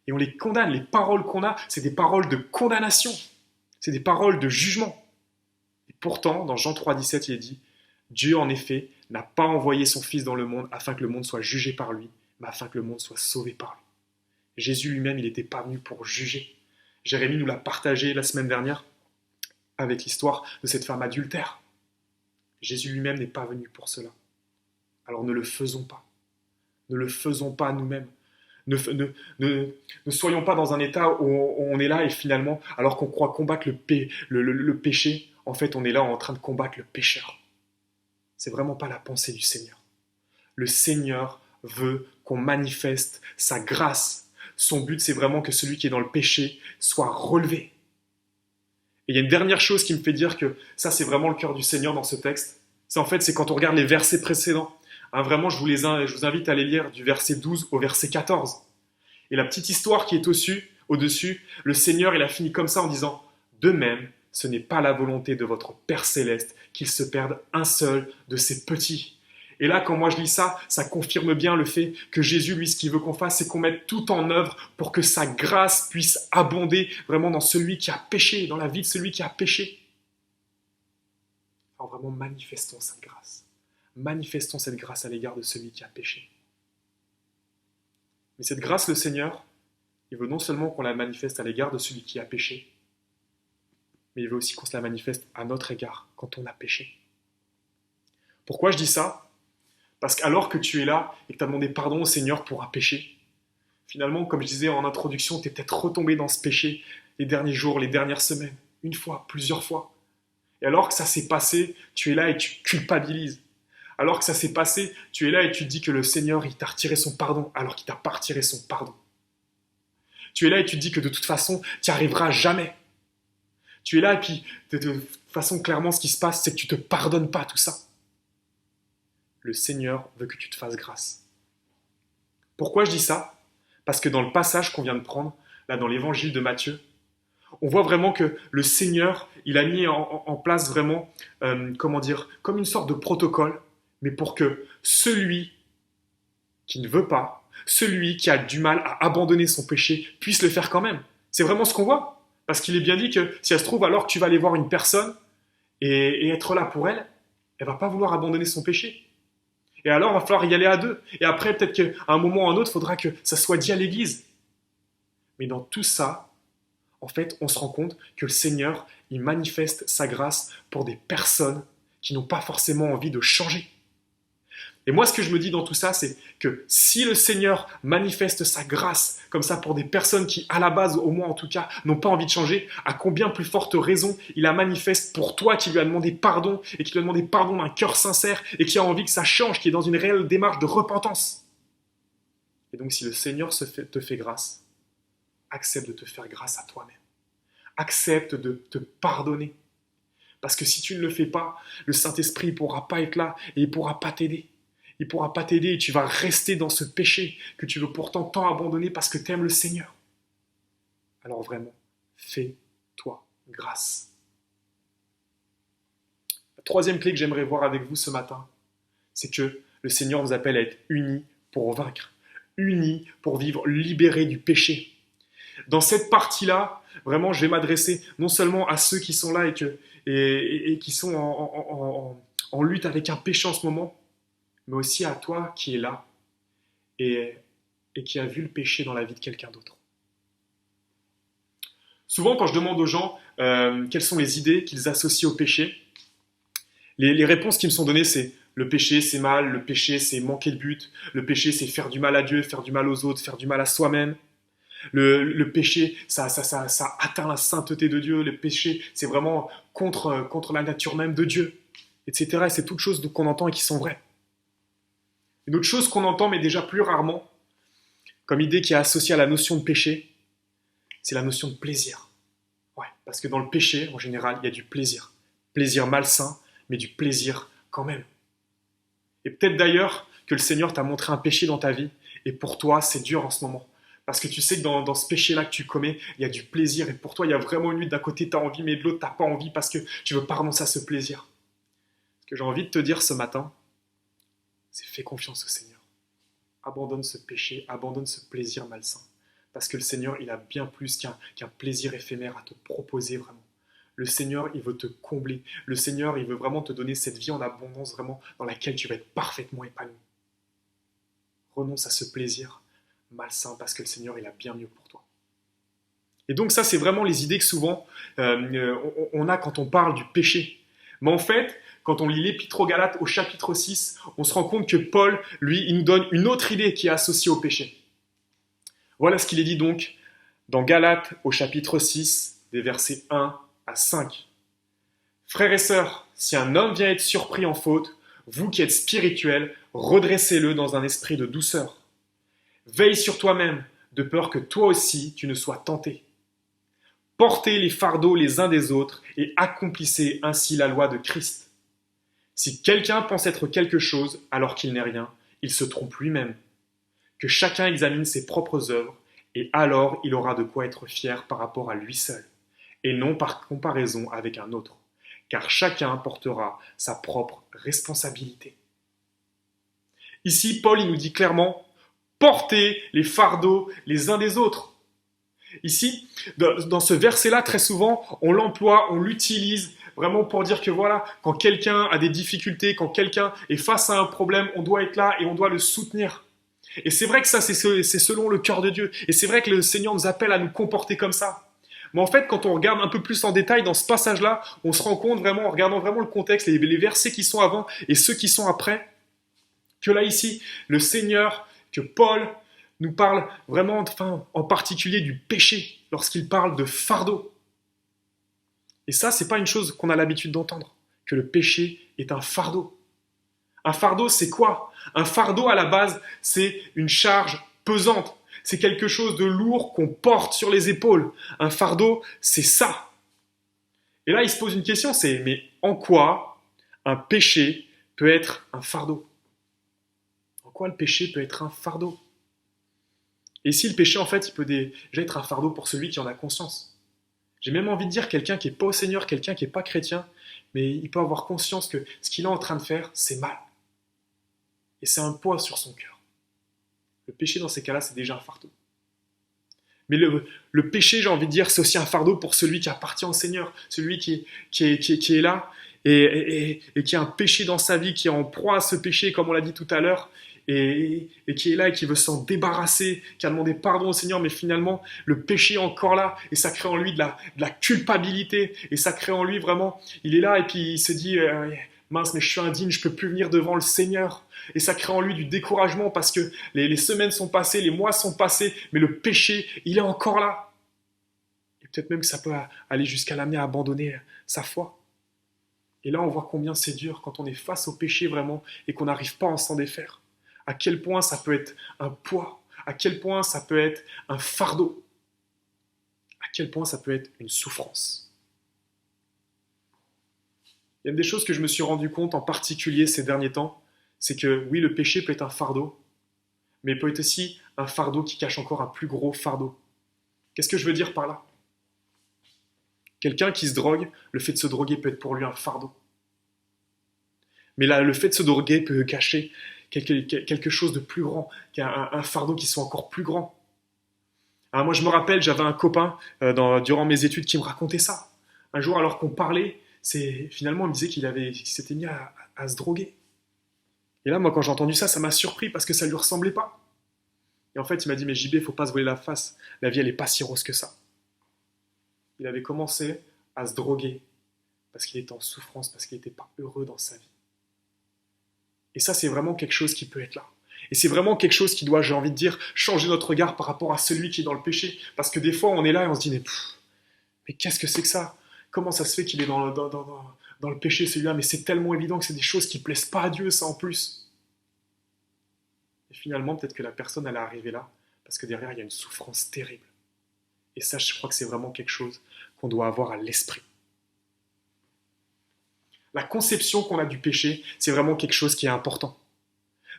Et on les condamne. Les paroles qu'on a, c'est des paroles de condamnation. C'est des paroles de jugement. Et pourtant, dans Jean 3,17, il est dit « Dieu, en effet, n'a pas envoyé son Fils dans le monde afin que le monde soit jugé par lui, mais afin que le monde soit sauvé par lui. » Jésus lui-même, il n'était pas venu pour juger. Jérémie nous l'a partagé la semaine dernière avec l'histoire de cette femme adultère. Jésus lui-même n'est pas venu pour cela. Alors ne le faisons pas. Ne le faisons pas nous-mêmes. Ne soyons pas dans un état où on est là et finalement, alors qu'on croit combattre le péché, en fait on est là en train de combattre le pécheur. C'est vraiment pas la pensée du Seigneur. Le Seigneur veut qu'on manifeste sa grâce. Son but, c'est vraiment que celui qui est dans le péché soit relevé. Et il y a une dernière chose qui me fait dire que ça, c'est vraiment le cœur du Seigneur dans ce texte. C'est quand on regarde les versets précédents. Vraiment, je vous invite à les lire du verset 12 au verset 14. Et la petite histoire qui est au-dessus, le Seigneur, il a fini comme ça en disant « De même, ce n'est pas la volonté de votre Père Céleste qu'il se perde un seul de ses petits. » Et là, quand moi je lis ça, ça confirme bien le fait que Jésus, lui, ce qu'il veut qu'on fasse, c'est qu'on mette tout en œuvre pour que sa grâce puisse abonder vraiment dans celui qui a péché, dans la vie de celui qui a péché. Alors vraiment, manifestons cette grâce. Manifestons cette grâce à l'égard de celui qui a péché. Mais cette grâce, le Seigneur, il veut non seulement qu'on la manifeste à l'égard de celui qui a péché, mais il veut aussi qu'on se la manifeste à notre égard quand on a péché. Pourquoi je dis ça ? Parce qu'alors que tu es là et que tu as demandé pardon au Seigneur pour un péché, finalement, comme je disais en introduction, tu es peut-être retombé dans ce péché les derniers jours, les dernières semaines, une fois, plusieurs fois. Et alors que ça s'est passé, tu es là et tu culpabilises. Alors que ça s'est passé, tu es là et tu te dis que le Seigneur, il t'a retiré son pardon, alors qu'il t'a pas retiré son pardon. Tu es là et tu te dis que de toute façon, tu n'y arriveras jamais. Tu es là et puis, de toute façon, clairement, ce qui se passe, c'est que tu ne te pardonnes pas tout ça. Le Seigneur veut que tu te fasses grâce. Pourquoi je dis ça ? Parce que dans le passage qu'on vient de prendre, là dans l'évangile de Matthieu, on voit vraiment que le Seigneur, il a mis en place vraiment, comme une sorte de protocole, mais pour que celui qui ne veut pas, celui qui a du mal à abandonner son péché, puisse le faire quand même. C'est vraiment ce qu'on voit. Parce qu'il est bien dit que si elle se trouve, alors que tu vas aller voir une personne et être là pour elle, elle ne va pas vouloir abandonner son péché. Et alors, il va falloir y aller à deux. Et après, peut-être qu'à un moment ou à un autre, il faudra que ça soit dit à l'église. Mais dans tout ça, en fait, on se rend compte que le Seigneur, il manifeste sa grâce pour des personnes qui n'ont pas forcément envie de changer. Et moi, ce que je me dis dans tout ça, c'est que si le Seigneur manifeste sa grâce comme ça pour des personnes qui, à la base, au moins en tout cas, n'ont pas envie de changer, à combien plus forte raison il la manifeste pour toi qui lui a demandé pardon et qui lui a demandé pardon d'un cœur sincère et qui a envie que ça change, qui est dans une réelle démarche de repentance. Et donc, si le Seigneur te fait grâce, accepte de te faire grâce à toi-même. Accepte de te pardonner. Parce que si tu ne le fais pas, le Saint-Esprit ne pourra pas être là et il ne pourra pas t'aider. Il ne pourra pas t'aider et tu vas rester dans ce péché que tu veux pourtant tant abandonner parce que tu aimes le Seigneur. Alors vraiment, fais-toi grâce. La troisième clé que j'aimerais voir avec vous ce matin, c'est que le Seigneur vous appelle à être unis pour vaincre, unis pour vivre libérés du péché. Dans cette partie-là, vraiment, je vais m'adresser non seulement à ceux qui sont là et qui sont en lutte avec un péché en ce moment, mais aussi à toi qui es là et qui a vu le péché dans la vie de quelqu'un d'autre. Souvent, quand je demande aux gens quelles sont les idées qu'ils associent au péché, les réponses qui me sont données, c'est le péché, c'est mal, le péché, c'est manquer de but, le péché, c'est faire du mal à Dieu, faire du mal aux autres, faire du mal à soi-même. Le péché, ça atteint la sainteté de Dieu. Le péché, c'est vraiment contre la nature même de Dieu, etc. Et c'est toutes choses qu'on entend et qui sont vraies. Une autre chose qu'on entend, mais déjà plus rarement, comme idée qui est associée à la notion de péché, c'est la notion de plaisir. Ouais, parce que dans le péché, en général, il y a du plaisir. Plaisir malsain, mais du plaisir quand même. Et peut-être d'ailleurs que le Seigneur t'a montré un péché dans ta vie, et pour toi, c'est dur en ce moment. Parce que tu sais que dans ce péché-là que tu commets, il y a du plaisir, et pour toi, il y a vraiment une lutte. D'un côté, tu as envie, mais de l'autre, tu n'as pas envie, parce que tu veux pas renoncer à ce plaisir. Ce que j'ai envie de te dire ce matin, c'est fais confiance au Seigneur. Abandonne ce péché, abandonne ce plaisir malsain. Parce que le Seigneur, il a bien plus qu'un plaisir éphémère à te proposer vraiment. Le Seigneur, il veut te combler. Le Seigneur, il veut vraiment te donner cette vie en abondance vraiment dans laquelle tu vas être parfaitement épanoui. Renonce à ce plaisir malsain parce que le Seigneur, il a bien mieux pour toi. Et donc ça, c'est vraiment les idées que souvent on a quand on parle du péché. Mais en fait, quand on lit l'Épître aux Galates au chapitre 6, on se rend compte que Paul, lui, il nous donne une autre idée qui est associée au péché. Voilà ce qu'il est dit donc dans Galates au chapitre 6, des versets 1 à 5. Frères et sœurs, si un homme vient être surpris en faute, vous qui êtes spirituels, redressez-le dans un esprit de douceur. Veille sur toi-même, de peur que toi aussi tu ne sois tenté. Portez les fardeaux les uns des autres et accomplissez ainsi la loi de Christ. Si quelqu'un pense être quelque chose alors qu'il n'est rien, il se trompe lui-même. Que chacun examine ses propres œuvres, et alors il aura de quoi être fier par rapport à lui seul, et non par comparaison avec un autre, car chacun portera sa propre responsabilité. Ici, Paul il nous dit clairement, portez les fardeaux les uns des autres. Ici, dans ce verset-là, très souvent, on l'emploie, on l'utilise vraiment pour dire que voilà, quand quelqu'un a des difficultés, quand quelqu'un est face à un problème, on doit être là et on doit le soutenir. Et c'est vrai que ça, c'est selon le cœur de Dieu. Et c'est vrai que le Seigneur nous appelle à nous comporter comme ça. Mais en fait, quand on regarde un peu plus en détail dans ce passage-là, on se rend compte vraiment, en regardant vraiment le contexte, les versets qui sont avant et ceux qui sont après, que là, ici, le Seigneur, que Paul nous parle vraiment, enfin, en particulier du péché, lorsqu'il parle de fardeau. Et ça, c'est pas une chose qu'on a l'habitude d'entendre, que le péché est un fardeau. Un fardeau, c'est quoi? Un fardeau, à la base, c'est une charge pesante. C'est quelque chose de lourd qu'on porte sur les épaules. Un fardeau, c'est ça. Et là, il se pose une question, c'est mais en quoi un péché peut être un fardeau? En quoi le péché peut être un fardeau? Et si le péché, en fait, il peut déjà être un fardeau pour celui qui en a conscience. J'ai même envie de dire quelqu'un qui n'est pas au Seigneur, quelqu'un qui n'est pas chrétien, mais il peut avoir conscience que ce qu'il est en train de faire, c'est mal. Et c'est un poids sur son cœur. Le péché, dans ces cas-là, c'est déjà un fardeau. Mais le péché, j'ai envie de dire, c'est aussi un fardeau pour celui qui appartient au Seigneur, celui qui est là et qui a un péché dans sa vie, qui est en proie à ce péché, comme on l'a dit tout à l'heure, et qui est là et qui veut s'en débarrasser, qui a demandé pardon au Seigneur, mais finalement, le péché est encore là, et ça crée en lui de la culpabilité, et ça crée en lui vraiment, il est là, et puis il se dit, mince, mais je suis indigne, je ne peux plus venir devant le Seigneur. Et ça crée en lui du découragement parce que les semaines sont passées, les mois sont passés, mais le péché, il est encore là. Et peut-être même que ça peut aller jusqu'à l'amener à abandonner sa foi. Et là, on voit combien c'est dur quand on est face au péché vraiment et qu'on n'arrive pas à s'en défaire. À quel point ça peut être un poids, à quel point ça peut être un fardeau, à quel point ça peut être une souffrance. Il y a des choses que je me suis rendu compte en particulier ces derniers temps, c'est que oui, le péché peut être un fardeau, mais il peut être aussi un fardeau qui cache encore un plus gros fardeau. Qu'est-ce que je veux dire par là? Quelqu'un qui se drogue, le fait de se droguer peut être pour lui un fardeau. Mais là, le fait de se droguer peut cacher quelque chose de plus grand, un fardeau qui soit encore plus grand. Alors moi, je me rappelle, j'avais un copain durant mes études qui me racontait ça. Un jour, alors qu'on parlait, finalement, il me disait qu'il s'était mis à se droguer. Et là, moi, quand j'ai entendu ça, ça m'a surpris parce que ça lui ressemblait pas. Et en fait, il m'a dit, mais JB, faut pas se voiler la face. La vie, elle est pas si rose que ça. Il avait commencé à se droguer parce qu'il était en souffrance, parce qu'il n'était pas heureux dans sa vie. Et ça, c'est vraiment quelque chose qui peut être là. Et c'est vraiment quelque chose qui doit, j'ai envie de dire, changer notre regard par rapport à celui qui est dans le péché. Parce que des fois, on est là et on se dit, mais qu'est-ce que c'est que ça? Comment ça se fait qu'il est dans le péché, celui-là? Mais c'est tellement évident que c'est des choses qui ne plaisent pas à Dieu, ça en plus. Et finalement, peut-être que la personne, elle est arrivée là, parce que derrière, il y a une souffrance terrible. Et ça, je crois que c'est vraiment quelque chose qu'on doit avoir à l'esprit. La conception qu'on a du péché, c'est vraiment quelque chose qui est important.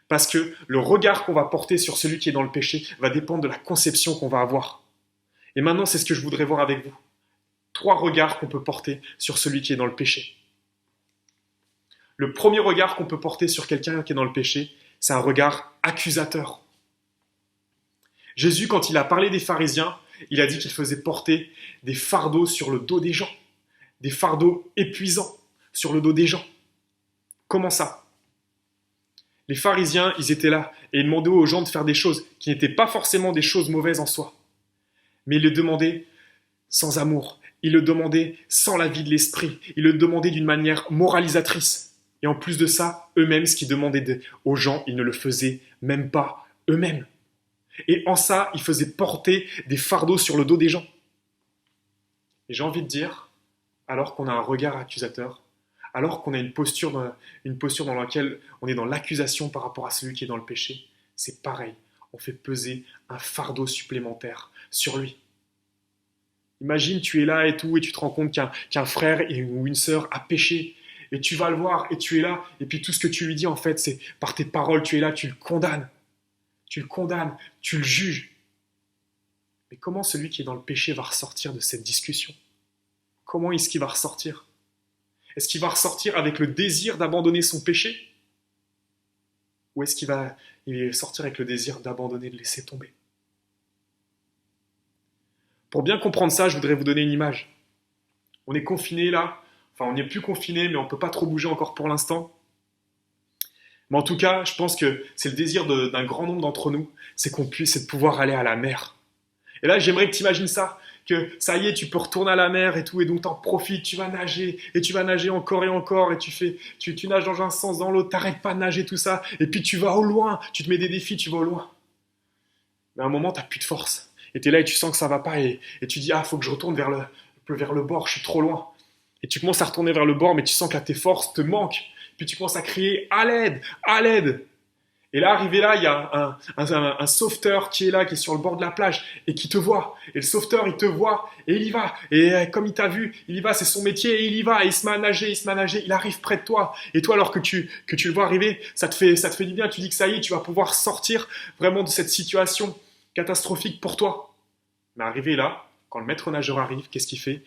Parce que le regard qu'on va porter sur celui qui est dans le péché va dépendre de la conception qu'on va avoir. Et maintenant, c'est ce que je voudrais voir avec vous. 3 regards qu'on peut porter sur celui qui est dans le péché. Le premier regard qu'on peut porter sur quelqu'un qui est dans le péché, c'est un regard accusateur. Jésus, quand il a parlé des pharisiens, il a dit qu'il faisait porter des fardeaux sur le dos des gens. Des fardeaux épuisants sur le dos des gens. Comment ça? Les pharisiens, ils étaient là et ils demandaient aux gens de faire des choses qui n'étaient pas forcément des choses mauvaises en soi. Mais ils le demandaient sans amour. Ils le demandaient sans la vie de l'esprit. Ils le demandaient d'une manière moralisatrice. Et en plus de ça, eux-mêmes, ce qu'ils demandaient aux gens, ils ne le faisaient même pas eux-mêmes. Et en ça, ils faisaient porter des fardeaux sur le dos des gens. Et j'ai envie de dire, alors qu'on a un regard accusateur, alors qu'on a une posture dans laquelle on est dans l'accusation par rapport à celui qui est dans le péché, c'est pareil. on fait peser un fardeau supplémentaire sur lui. Imagine, tu es là et tout, et tu te rends compte qu'un frère ou une sœur a péché, et tu vas le voir, et tu es là, et puis tout ce que tu lui dis, en fait, c'est par tes paroles, tu es là, tu le condamnes, tu le juges. Mais comment celui qui est dans le péché va ressortir de cette discussion? Comment est-ce qu'il va ressortir? Est-ce qu'il va ressortir avec le désir d'abandonner son péché? Ou est-ce qu'il va sortir avec le désir d'abandonner, de laisser tomber? Pour bien comprendre ça, je voudrais vous donner une image. On est confiné là, enfin on n'est plus confiné, mais on ne peut pas trop bouger encore pour l'instant. Mais en tout cas, je pense que c'est le désir d'un grand nombre d'entre nous, c'est de pouvoir aller à la mer. Et là, j'aimerais que tu imagines ça, que ça y est, tu peux retourner à la mer et tout, et donc t'en profites, tu vas nager, et tu vas nager encore et encore, et tu nages dans un sens, dans l'autre, t'arrêtes pas de nager, tout ça, et puis tu vas au loin, tu te mets des défis, tu vas au loin. Mais à un moment, t'as plus de force. Et tu es là et tu sens que ça va pas et tu dis faut que je retourne vers le bord, je suis trop loin. Et tu commences à retourner vers le bord mais tu sens que là, tes forces te manquent. Puis tu commences à crier à l'aide, à l'aide. Et là, arrivé là, il y a un sauveteur qui est là, qui est sur le bord de la plage et qui te voit. Et le sauveteur, il te voit et il y va. Et comme il t'a vu, il y va, c'est son métier et il y va. Et il se met à nager, il arrive près de toi. Et toi, alors que tu le vois arriver, ça te fait du bien. Tu dis que ça y est, tu vas pouvoir sortir vraiment de cette situation catastrophique pour toi. Mais arrivé là, quand le maître nageur arrive, qu'est-ce qu'il fait?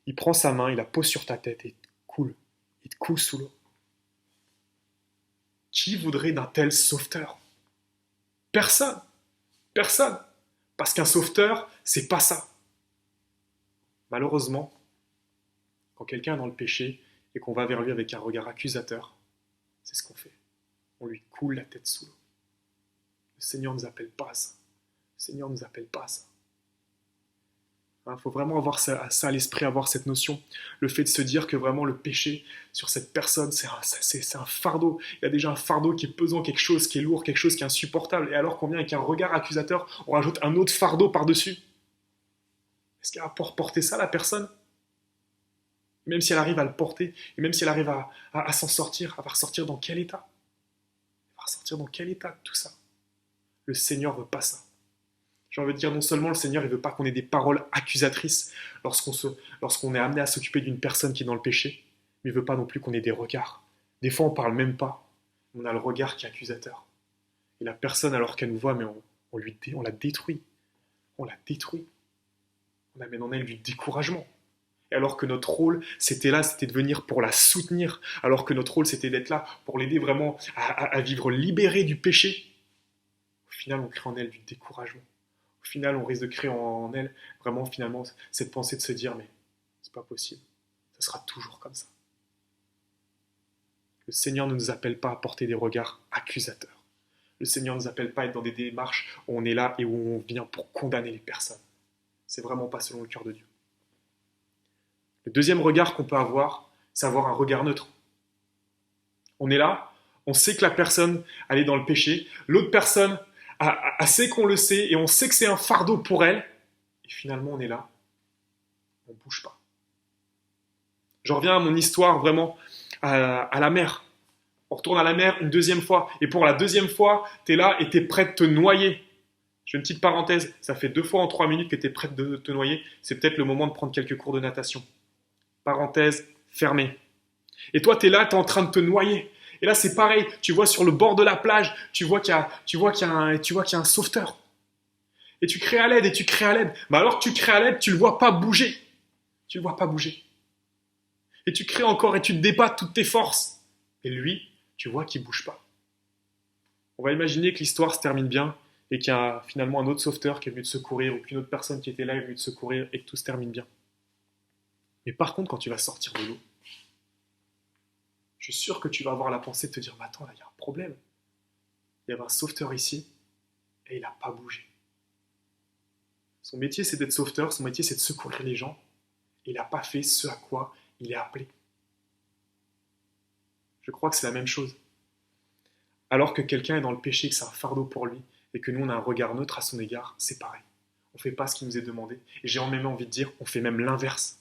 Il prend sa main, il la pose sur ta tête et il te coule sous l'eau. Qui voudrait d'un tel sauveteur? Personne. Personne. Parce qu'un sauveteur, c'est pas ça. Malheureusement, quand quelqu'un est dans le péché et qu'on va vers lui avec un regard accusateur, c'est ce qu'on fait. On lui coule la tête sous l'eau. Le Seigneur ne nous appelle pas à ça. Le Seigneur ne nous appelle pas à ça. Il faut vraiment avoir ça à l'esprit, avoir cette notion. Le fait de se dire que vraiment le péché sur cette personne, c'est un fardeau. Il y a déjà un fardeau qui est pesant, quelque chose qui est lourd, quelque chose qui est insupportable. Et alors qu'on vient avec un regard accusateur, on rajoute un autre fardeau par-dessus. Est-ce qu'elle va pouvoir porter ça, la personne? Même si elle arrive à le porter, et même si elle arrive à s'en sortir, elle va ressortir dans quel état? Elle va ressortir dans quel état de tout ça? Le Seigneur ne veut pas ça. J'ai envie de dire, non seulement le Seigneur ne veut pas qu'on ait des paroles accusatrices lorsqu'on est amené à s'occuper d'une personne qui est dans le péché, mais il ne veut pas non plus qu'on ait des regards. Des fois, on ne parle même pas. On a le regard qui est accusateur. Et la personne, alors qu'elle nous voit, mais on la détruit. On la détruit. On amène en elle du découragement. Et alors que notre rôle, c'était de venir pour la soutenir. Alors que notre rôle, c'était d'être là pour l'aider vraiment à vivre libéré du péché. Au final, on crée en elle du découragement. Au final, on risque de créer en elle vraiment finalement cette pensée de se dire mais c'est pas possible, ça sera toujours comme ça. Le Seigneur ne nous appelle pas à porter des regards accusateurs. Le Seigneur ne nous appelle pas à être dans des démarches où on est là et où on vient pour condamner les personnes. C'est vraiment pas selon le cœur de Dieu. Le deuxième regard qu'on peut avoir, c'est avoir un regard neutre. On est là, on sait que la personne, elle est dans le péché, l'autre personne sait qu'on le sait et on sait que c'est un fardeau pour elle, et finalement on est là, on ne bouge pas. Je reviens à mon histoire vraiment à la mer. On retourne à la mer une deuxième fois, et pour la deuxième fois, tu es là et tu es prêt de te noyer. Je fais une petite parenthèse, ça fait 2 fois en 3 minutes que tu es prêt de te noyer, c'est peut-être le moment de prendre quelques cours de natation. Parenthèse fermée. Et toi, tu es là, tu es en train de te noyer. Et là, c'est pareil, tu vois sur le bord de la plage, tu vois qu'il y a un sauveteur. Et tu cries à l'aide, et tu cries à l'aide. Mais alors que tu cries à l'aide, tu le vois pas bouger. Tu le vois pas bouger. Et tu cries encore, et tu te débats toutes tes forces. Et lui, tu vois qu'il bouge pas. On va imaginer que l'histoire se termine bien, et qu'il y a finalement un autre sauveteur qui est venu te secourir, ou qu'une autre personne qui était là est venue te secourir, et que tout se termine bien. Mais par contre, quand tu vas sortir de l'eau, je suis sûr que tu vas avoir la pensée de te dire « Mais attends, là, il y a un problème. Il y avait un sauveteur ici, et il n'a pas bougé. Son métier, c'est d'être sauveteur, son métier, c'est de secourir les gens, et il n'a pas fait ce à quoi il est appelé. » Je crois que c'est la même chose. Alors que quelqu'un est dans le péché, que c'est un fardeau pour lui, et que nous, on a un regard neutre à son égard, c'est pareil. On ne fait pas ce qui nous est demandé. Et j'ai même envie de dire, on fait même l'inverse.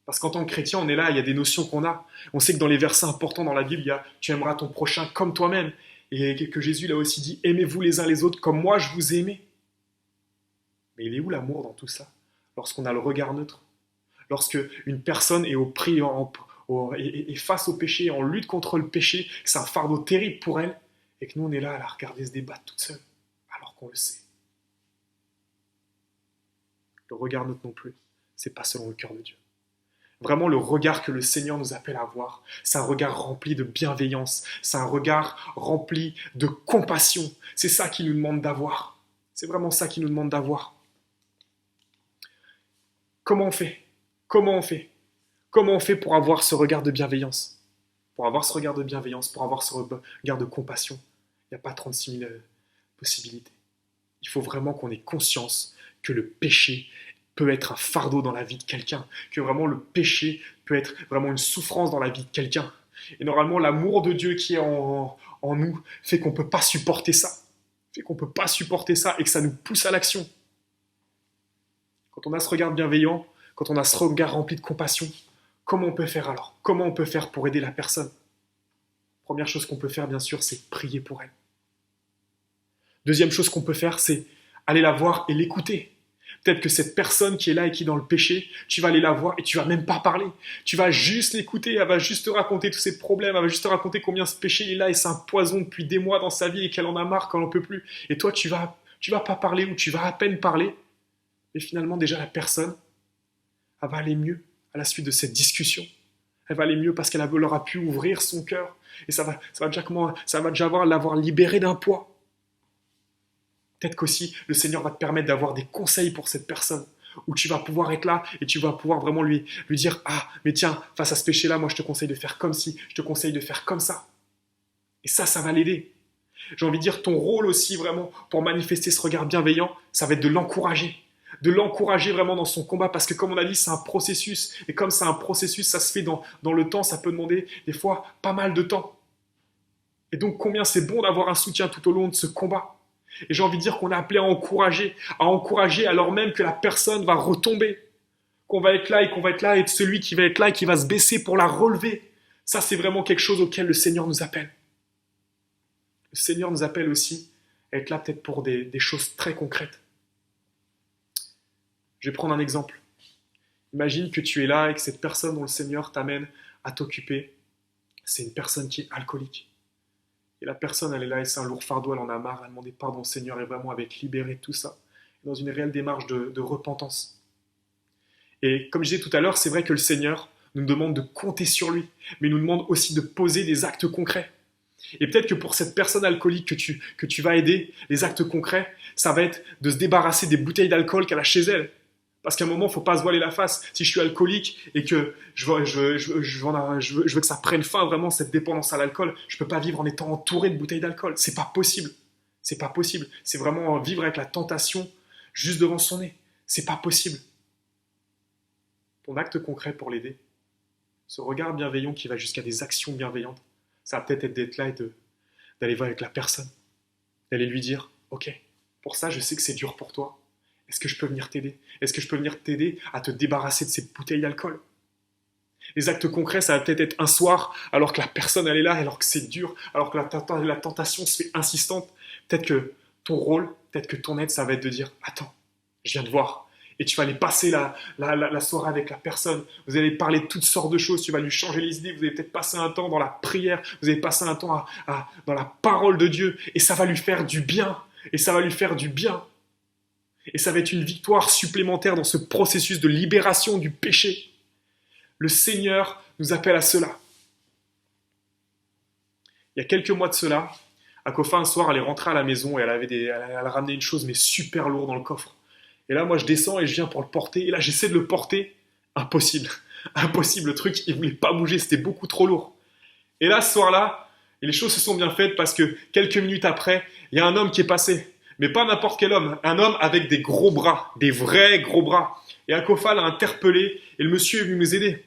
Parce qu'en tant que chrétien, on est là, il y a des notions qu'on a. On sait que dans les versets importants dans la Bible, il y a « tu aimeras ton prochain comme toi-même ». et que Jésus l'a aussi dit, aimez-vous les uns les autres comme moi je vous ai aimé. Mais il est où l'amour dans tout ça? Lorsqu'on a le regard neutre, lorsque une personne est est face au péché, en lutte contre le péché, que c'est un fardeau terrible pour elle, et que nous on est là à la regarder se débattre toute seule, alors qu'on le sait. Le regard neutre non plus, c'est pas selon le cœur de Dieu. Vraiment, le regard que le Seigneur nous appelle à avoir, c'est un regard rempli de bienveillance, c'est un regard rempli de compassion. C'est ça qu'il nous demande d'avoir. C'est vraiment ça qu'il nous demande d'avoir. Comment on fait? Comment on fait? Comment on fait pour avoir ce regard de bienveillance? Pour avoir ce regard de bienveillance, pour avoir ce regard de compassion, il n'y a pas 36 000 possibilités. Il faut vraiment qu'on ait conscience que le péché peut être un fardeau dans la vie de quelqu'un, que vraiment le péché peut être vraiment une souffrance dans la vie de quelqu'un. Et normalement, l'amour de Dieu qui est en nous fait qu'on ne peut pas supporter ça. Fait qu'on ne peut pas supporter ça et que ça nous pousse à l'action. Quand on a ce regard bienveillant, quand on a ce regard rempli de compassion, comment on peut faire alors? Comment on peut faire pour aider la personne? Première chose qu'on peut faire, bien sûr, c'est prier pour elle. Deuxième chose qu'on peut faire, c'est aller la voir et l'écouter. Peut-être que cette personne qui est là et qui est dans le péché, tu vas aller la voir et tu vas même pas parler. Tu vas juste l'écouter, elle va juste te raconter tous ses problèmes, elle va juste te raconter combien ce péché est là et c'est un poison depuis des mois dans sa vie et qu'elle en a marre, qu'elle n'en peut plus. Et toi, tu vas pas parler ou tu vas à peine parler. Et finalement, déjà, la personne, elle va aller mieux à la suite de cette discussion. Elle va aller mieux parce qu'elle aura pu ouvrir son cœur. Et ça va déjà l'avoir libérée d'un poids. Peut-être qu'aussi, le Seigneur va te permettre d'avoir des conseils pour cette personne, où tu vas pouvoir être là et tu vas pouvoir vraiment lui dire « Ah, mais tiens, face à ce péché-là, moi je te conseille de faire comme ci, je te conseille de faire comme ça. » Et ça va l'aider. J'ai envie de dire, ton rôle aussi vraiment pour manifester ce regard bienveillant, ça va être de l'encourager. De l'encourager vraiment dans son combat, parce que comme on a dit, c'est un processus. Et comme c'est un processus, ça se fait dans le temps, ça peut demander des fois pas mal de temps. Et donc combien c'est bon d'avoir un soutien tout au long de ce combat. Et j'ai envie de dire qu'on est appelé à encourager alors même que la personne va retomber. Qu'on va être là et être celui qui va être là et qui va se baisser pour la relever. Ça, c'est vraiment quelque chose auquel le Seigneur nous appelle. Le Seigneur nous appelle aussi à être là peut-être pour des choses très concrètes. Je vais prendre un exemple. Imagine que tu es là et que cette personne dont le Seigneur t'amène à t'occuper, c'est une personne qui est alcoolique. Et la personne, elle est là et c'est un lourd fardeau, elle en a marre, elle a demandé pardon au Seigneur et vraiment avec libéré de tout ça, dans une réelle démarche de repentance. Et comme je disais tout à l'heure, c'est vrai que le Seigneur nous demande de compter sur lui, mais il nous demande aussi de poser des actes concrets. Et peut-être que pour cette personne alcoolique que tu vas aider, les actes concrets, ça va être de se débarrasser des bouteilles d'alcool qu'elle a chez elle. Parce qu'à un moment, il ne faut pas se voiler la face. Si je suis alcoolique et que je veux que ça prenne fin vraiment, cette dépendance à l'alcool, je ne peux pas vivre en étant entouré de bouteilles d'alcool. C'est pas possible. C'est pas possible. C'est vraiment vivre avec la tentation juste devant son nez. C'est pas possible. Ton acte concret pour l'aider, ce regard bienveillant qui va jusqu'à des actions bienveillantes, ça va peut-être être d'être là et d'aller voir avec la personne, d'aller lui dire « Ok, pour ça, je sais que c'est dur pour toi. Est-ce que je peux venir t'aider? Est-ce que je peux venir t'aider à te débarrasser de ces bouteilles d'alcool ?» Les actes concrets, ça va peut-être être un soir, alors que la personne, elle est là, alors que c'est dur, alors que la tentation se fait insistante. Peut-être que ton rôle, peut-être que ton aide, ça va être de dire « Attends, je viens de voir. » Et tu vas aller passer la soirée avec la personne. Vous allez parler de toutes sortes de choses. Tu vas lui changer les idées. Vous allez peut-être passer un temps dans la prière. Vous allez passer un temps dans la parole de Dieu. Et ça va lui faire du bien. Et ça va lui faire du bien. Et ça va être une victoire supplémentaire dans ce processus de libération du péché. Le Seigneur nous appelle à cela. Il y a quelques mois de cela, Akofa, un soir, elle est rentrée à la maison et elle ramenait une chose, mais super lourde dans le coffre. Et là, moi, je descends et je viens pour le porter. Et là, j'essaie de le porter. Impossible. Impossible. Le truc, il ne voulait pas bouger. C'était beaucoup trop lourd. Et là, ce soir-là, les choses se sont bien faites parce que quelques minutes après, il y a un homme qui est passé. Mais pas n'importe quel homme. Un homme avec des gros bras. Des vrais gros bras. Et Akofa l'a interpellé. Et le monsieur est venu nous aider.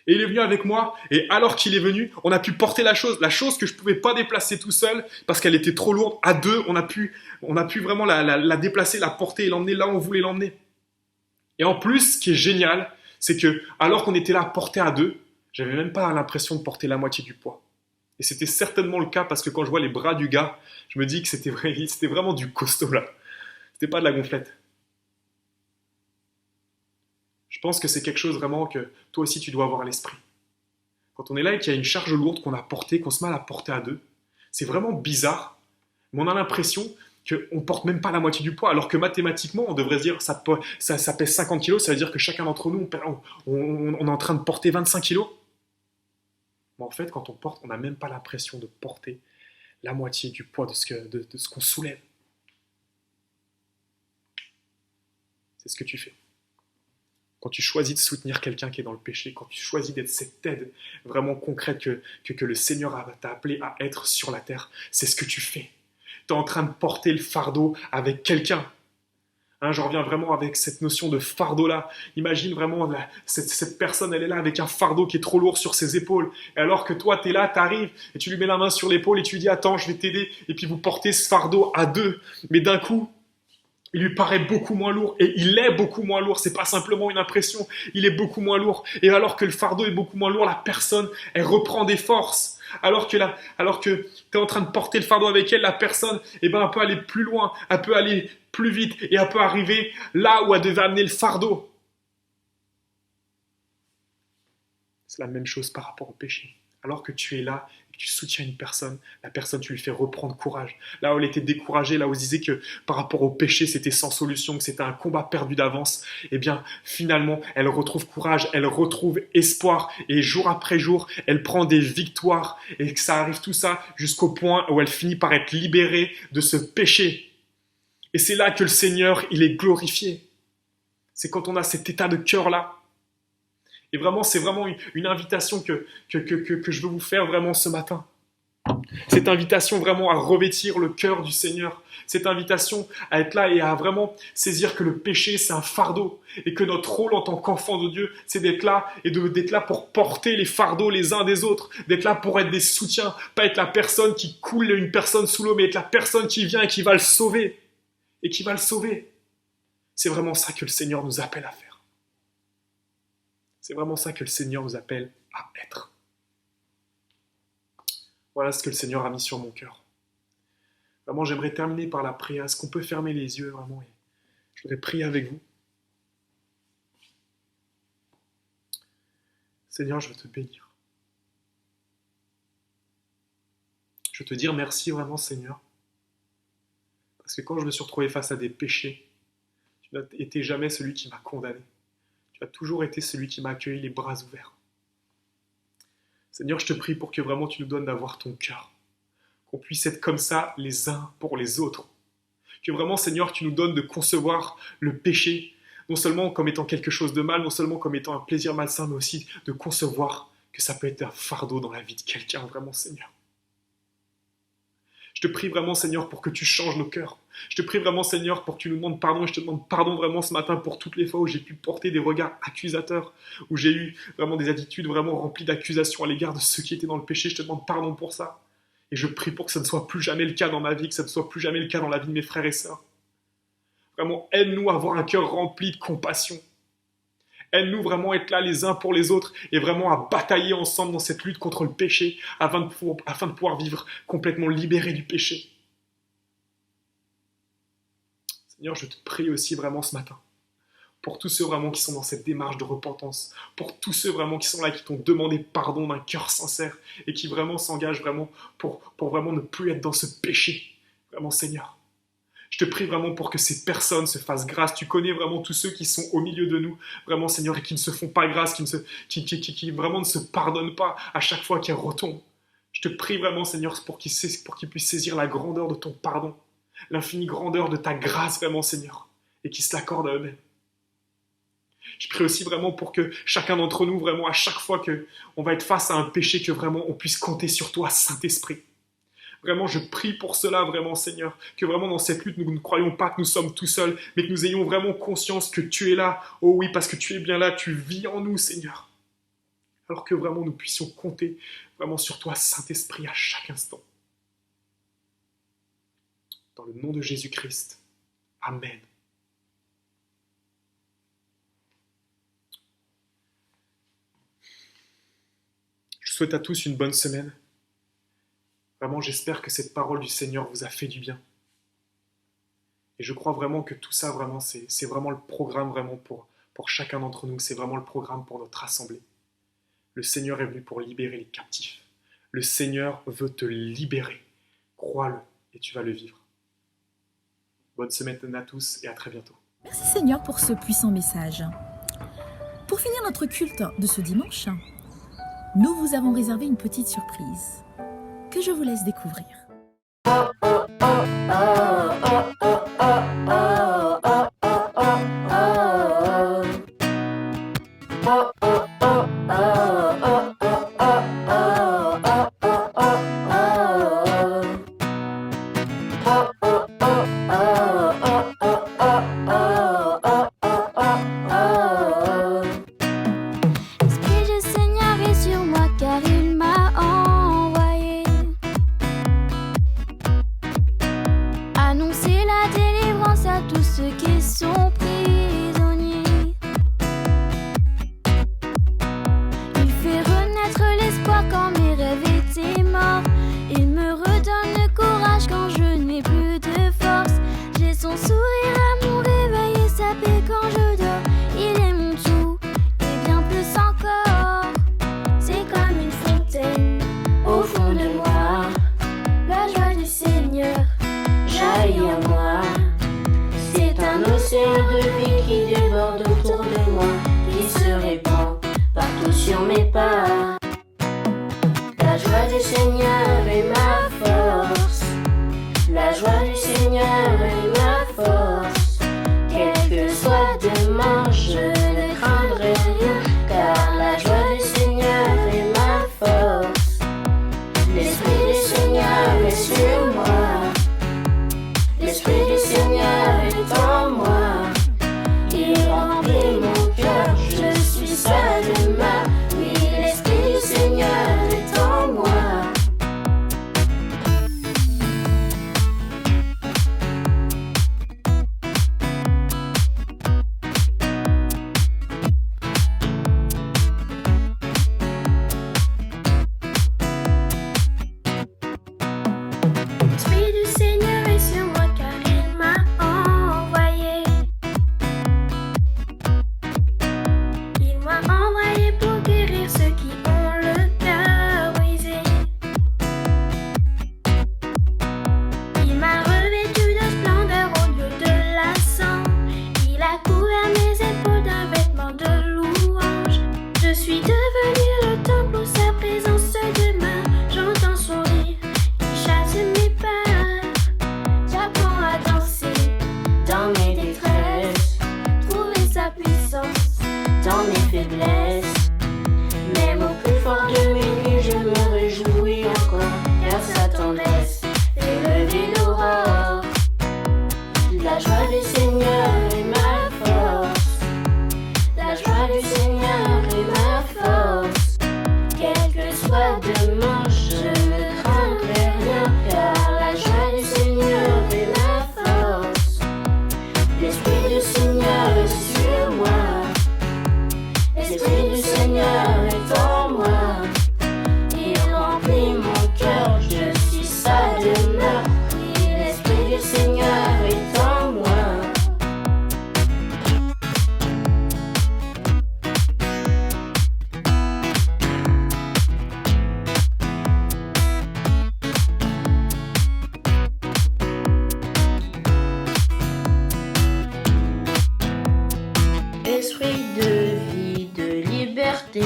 Et il est venu avec moi, et alors qu'il est venu, on a pu porter la chose que je ne pouvais pas déplacer tout seul, parce qu'elle était trop lourde. À deux, on a pu vraiment la déplacer, la porter et l'emmener là où on voulait l'emmener. Et en plus, ce qui est génial, c'est que alors qu'on était là à porter à deux, j'avais même pas l'impression de porter la moitié du poids. Et c'était certainement le cas parce que quand je vois les bras du gars, je me dis que c'était vraiment du costaud là. C'était pas de la gonflette. Je pense que c'est quelque chose vraiment que toi aussi tu dois avoir à l'esprit. Quand on est là et qu'il y a une charge lourde qu'on a portée, qu'on se met à la porter à deux, c'est vraiment bizarre, mais on a l'impression qu'on ne porte même pas la moitié du poids, alors que mathématiquement, on devrait se dire ça pèse 50 kilos, ça veut dire que chacun d'entre nous, on est en train de porter 25 kilos. Mais en fait, quand on porte, on n'a même pas l'impression de porter la moitié du poids de ce qu'on soulève. C'est ce que tu fais. Quand tu choisis de soutenir quelqu'un qui est dans le péché, quand tu choisis d'être cette aide vraiment concrète que le Seigneur t'a appelé à être sur la terre, c'est ce que tu fais. Tu es en train de porter le fardeau avec quelqu'un. Hein, je reviens vraiment avec cette notion de fardeau-là. Imagine vraiment cette personne, elle est là avec un fardeau qui est trop lourd sur ses épaules. Et alors que toi, tu es là, tu arrives et tu lui mets la main sur l'épaule et tu lui dis « Attends, je vais t'aider ». Et puis vous portez ce fardeau à deux. Mais d'un coup, il lui paraît beaucoup moins lourd, et il est beaucoup moins lourd, c'est pas simplement une impression, il est beaucoup moins lourd, et alors que le fardeau est beaucoup moins lourd, la personne, elle reprend des forces, alors que tu es en train de porter le fardeau avec elle, la personne, elle peut aller plus loin, elle peut aller plus vite, et elle peut arriver là où elle devait amener le fardeau. C'est la même chose par rapport au péché. Alors que tu es là et que tu soutiens une personne, la personne, tu lui fais reprendre courage. Là où elle était découragée, là où elle disait que par rapport au péché, c'était sans solution, que c'était un combat perdu d'avance, eh bien, finalement, elle retrouve courage, elle retrouve espoir, et jour après jour, elle prend des victoires, et que ça arrive tout ça jusqu'au point où elle finit par être libérée de ce péché. Et c'est là que le Seigneur, il est glorifié. C'est quand on a cet état de cœur-là. Et vraiment, c'est vraiment une invitation que je veux vous faire vraiment ce matin. Cette invitation vraiment à revêtir le cœur du Seigneur. Cette invitation à être là et à vraiment saisir que le péché, c'est un fardeau. Et que notre rôle en tant qu'enfant de Dieu, c'est d'être là et d'être là pour porter les fardeaux les uns des autres. D'être là pour être des soutiens. Pas être la personne qui coule une personne sous l'eau, mais être la personne qui vient et qui va le sauver. Et qui va le sauver. C'est vraiment ça que le Seigneur nous appelle à faire. C'est vraiment ça que le Seigneur nous appelle à être. Voilà ce que le Seigneur a mis sur mon cœur. Vraiment, j'aimerais terminer par la prière. Est-ce qu'on peut fermer les yeux vraiment? Je voudrais prier avec vous. Seigneur, je veux te bénir. Je veux te dire merci vraiment, Seigneur. Parce que quand je me suis retrouvé face à des péchés, tu n'as été jamais celui qui m'a condamné. Tu as toujours été celui qui m'a accueilli les bras ouverts. Seigneur, je te prie pour que vraiment tu nous donnes d'avoir ton cœur. Qu'on puisse être comme ça les uns pour les autres. Que vraiment, Seigneur, tu nous donnes de concevoir le péché, non seulement comme étant quelque chose de mal, non seulement comme étant un plaisir malsain, mais aussi de concevoir que ça peut être un fardeau dans la vie de quelqu'un, vraiment, Seigneur. Je te prie vraiment, Seigneur, pour que tu changes nos cœurs. Je te prie vraiment, Seigneur, pour que tu nous demandes pardon. Et je te demande pardon vraiment ce matin pour toutes les fois où j'ai pu porter des regards accusateurs, où j'ai eu vraiment des attitudes vraiment remplies d'accusations à l'égard de ceux qui étaient dans le péché. Je te demande pardon pour ça. Et je prie pour que ça ne soit plus jamais le cas dans ma vie, que ça ne soit plus jamais le cas dans la vie de mes frères et sœurs. Vraiment, aide-nous à avoir un cœur rempli de compassion. Aide-nous vraiment à être là les uns pour les autres et vraiment à batailler ensemble dans cette lutte contre le péché afin de pouvoir vivre complètement libérés du péché. Seigneur, je te prie aussi vraiment ce matin pour tous ceux vraiment qui sont dans cette démarche de repentance, pour tous ceux vraiment qui sont là, qui t'ont demandé pardon d'un cœur sincère et qui vraiment s'engagent vraiment pour vraiment ne plus être dans ce péché. Vraiment, Seigneur. Je te prie vraiment pour que ces personnes se fassent grâce. Tu connais vraiment tous ceux qui sont au milieu de nous, vraiment Seigneur, et qui ne se font pas grâce, qui vraiment ne se pardonnent pas à chaque fois qu'ils retombent. Je te prie vraiment Seigneur pour qu'ils puissent saisir la grandeur de ton pardon, l'infinie grandeur de ta grâce vraiment Seigneur, et qu'ils se l'accordent à eux-mêmes. Je prie aussi vraiment pour que chacun d'entre nous, vraiment à chaque fois qu'on va être face à un péché, que vraiment on puisse compter sur toi, Saint-Esprit. Vraiment, je prie pour cela, vraiment, Seigneur, que vraiment dans cette lutte, nous ne croyons pas que nous sommes tout seuls, mais que nous ayons vraiment conscience que tu es là. Oh oui, parce que tu es bien là, tu vis en nous, Seigneur. Alors que vraiment nous puissions compter vraiment sur toi, Saint-Esprit, à chaque instant. Dans le nom de Jésus-Christ. Amen. Je souhaite à tous une bonne semaine. Vraiment, j'espère que cette parole du Seigneur vous a fait du bien. Et je crois vraiment que tout ça, vraiment, c'est vraiment le programme vraiment pour chacun d'entre nous. C'est vraiment le programme pour notre assemblée. Le Seigneur est venu pour libérer les captifs. Le Seigneur veut te libérer. Crois-le et tu vas le vivre. Bonne semaine à tous et à très bientôt. Merci Seigneur pour ce puissant message. Pour finir notre culte de ce dimanche, nous vous avons réservé une petite surprise que je vous laisse découvrir. L'Esprit du Seigneur est sur moi car il m'a envoyé annoncer la délivrance à tous ceux qui sont prisonniers. Il fait renaître l'espoir quand mes rêves étaient morts. Il me redonne le courage quand je n'ai plus de force. J'ai son sourire à mon réveil et sa paix quand je dors. Il est mon tout et bien plus encore. C'est comme une fontaine au fond de moi. La joie du Seigneur jaillit en moi. C'est un océan de vie qui déborde autour de moi, qui se répand partout sur mes pas. La joie du Seigneur est ma force. La joie du Seigneur est ma force. Quel que soit demain, je ne craindrai rien, car la joie du Seigneur est ma force. L'Esprit du Seigneur est sur moi. L'Esprit du Seigneur est en moi. Il remplit mon cœur, je suis sa demeure. Oui, l'Esprit du Seigneur est en moi. L'Esprit du Seigneur est sur moi car il m'a envoyé. Il m'a envoyé pour guérir ceux qui ont le cœur brisé. Il m'a revêtu de splendeur au lieu de la sang. Il a couvert mes épaules d'un vêtement de louange. Je suis devenu le temple où sa présence demeure. J'entends son rire qui chasse mes peurs. J'apprends à danser dans mes détresses, trouver sa puissance dans mes faiblesses. Même au plus fort de mes nuits, je me réjouis encore, car sa tendresse fait lever l'aurore. La joie du Seigneur est ma force. La joie du Seigneur est ma force. Quel que soit demain, je ne craindrai rien, car la joie du Seigneur est ma force. L'Esprit du Seigneur est sur moi. L'Esprit du Seigneur est en moi. Il remplit mon cœur, je suis sa demeure. Oui, l'Esprit du Seigneur est en moi. Esprit de vie, de liberté,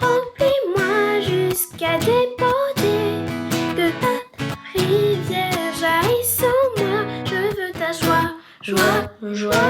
remplis-moi jusqu'à déborder. Que ta rivière jaillisse en moi. Je veux ta joie, joie, joie.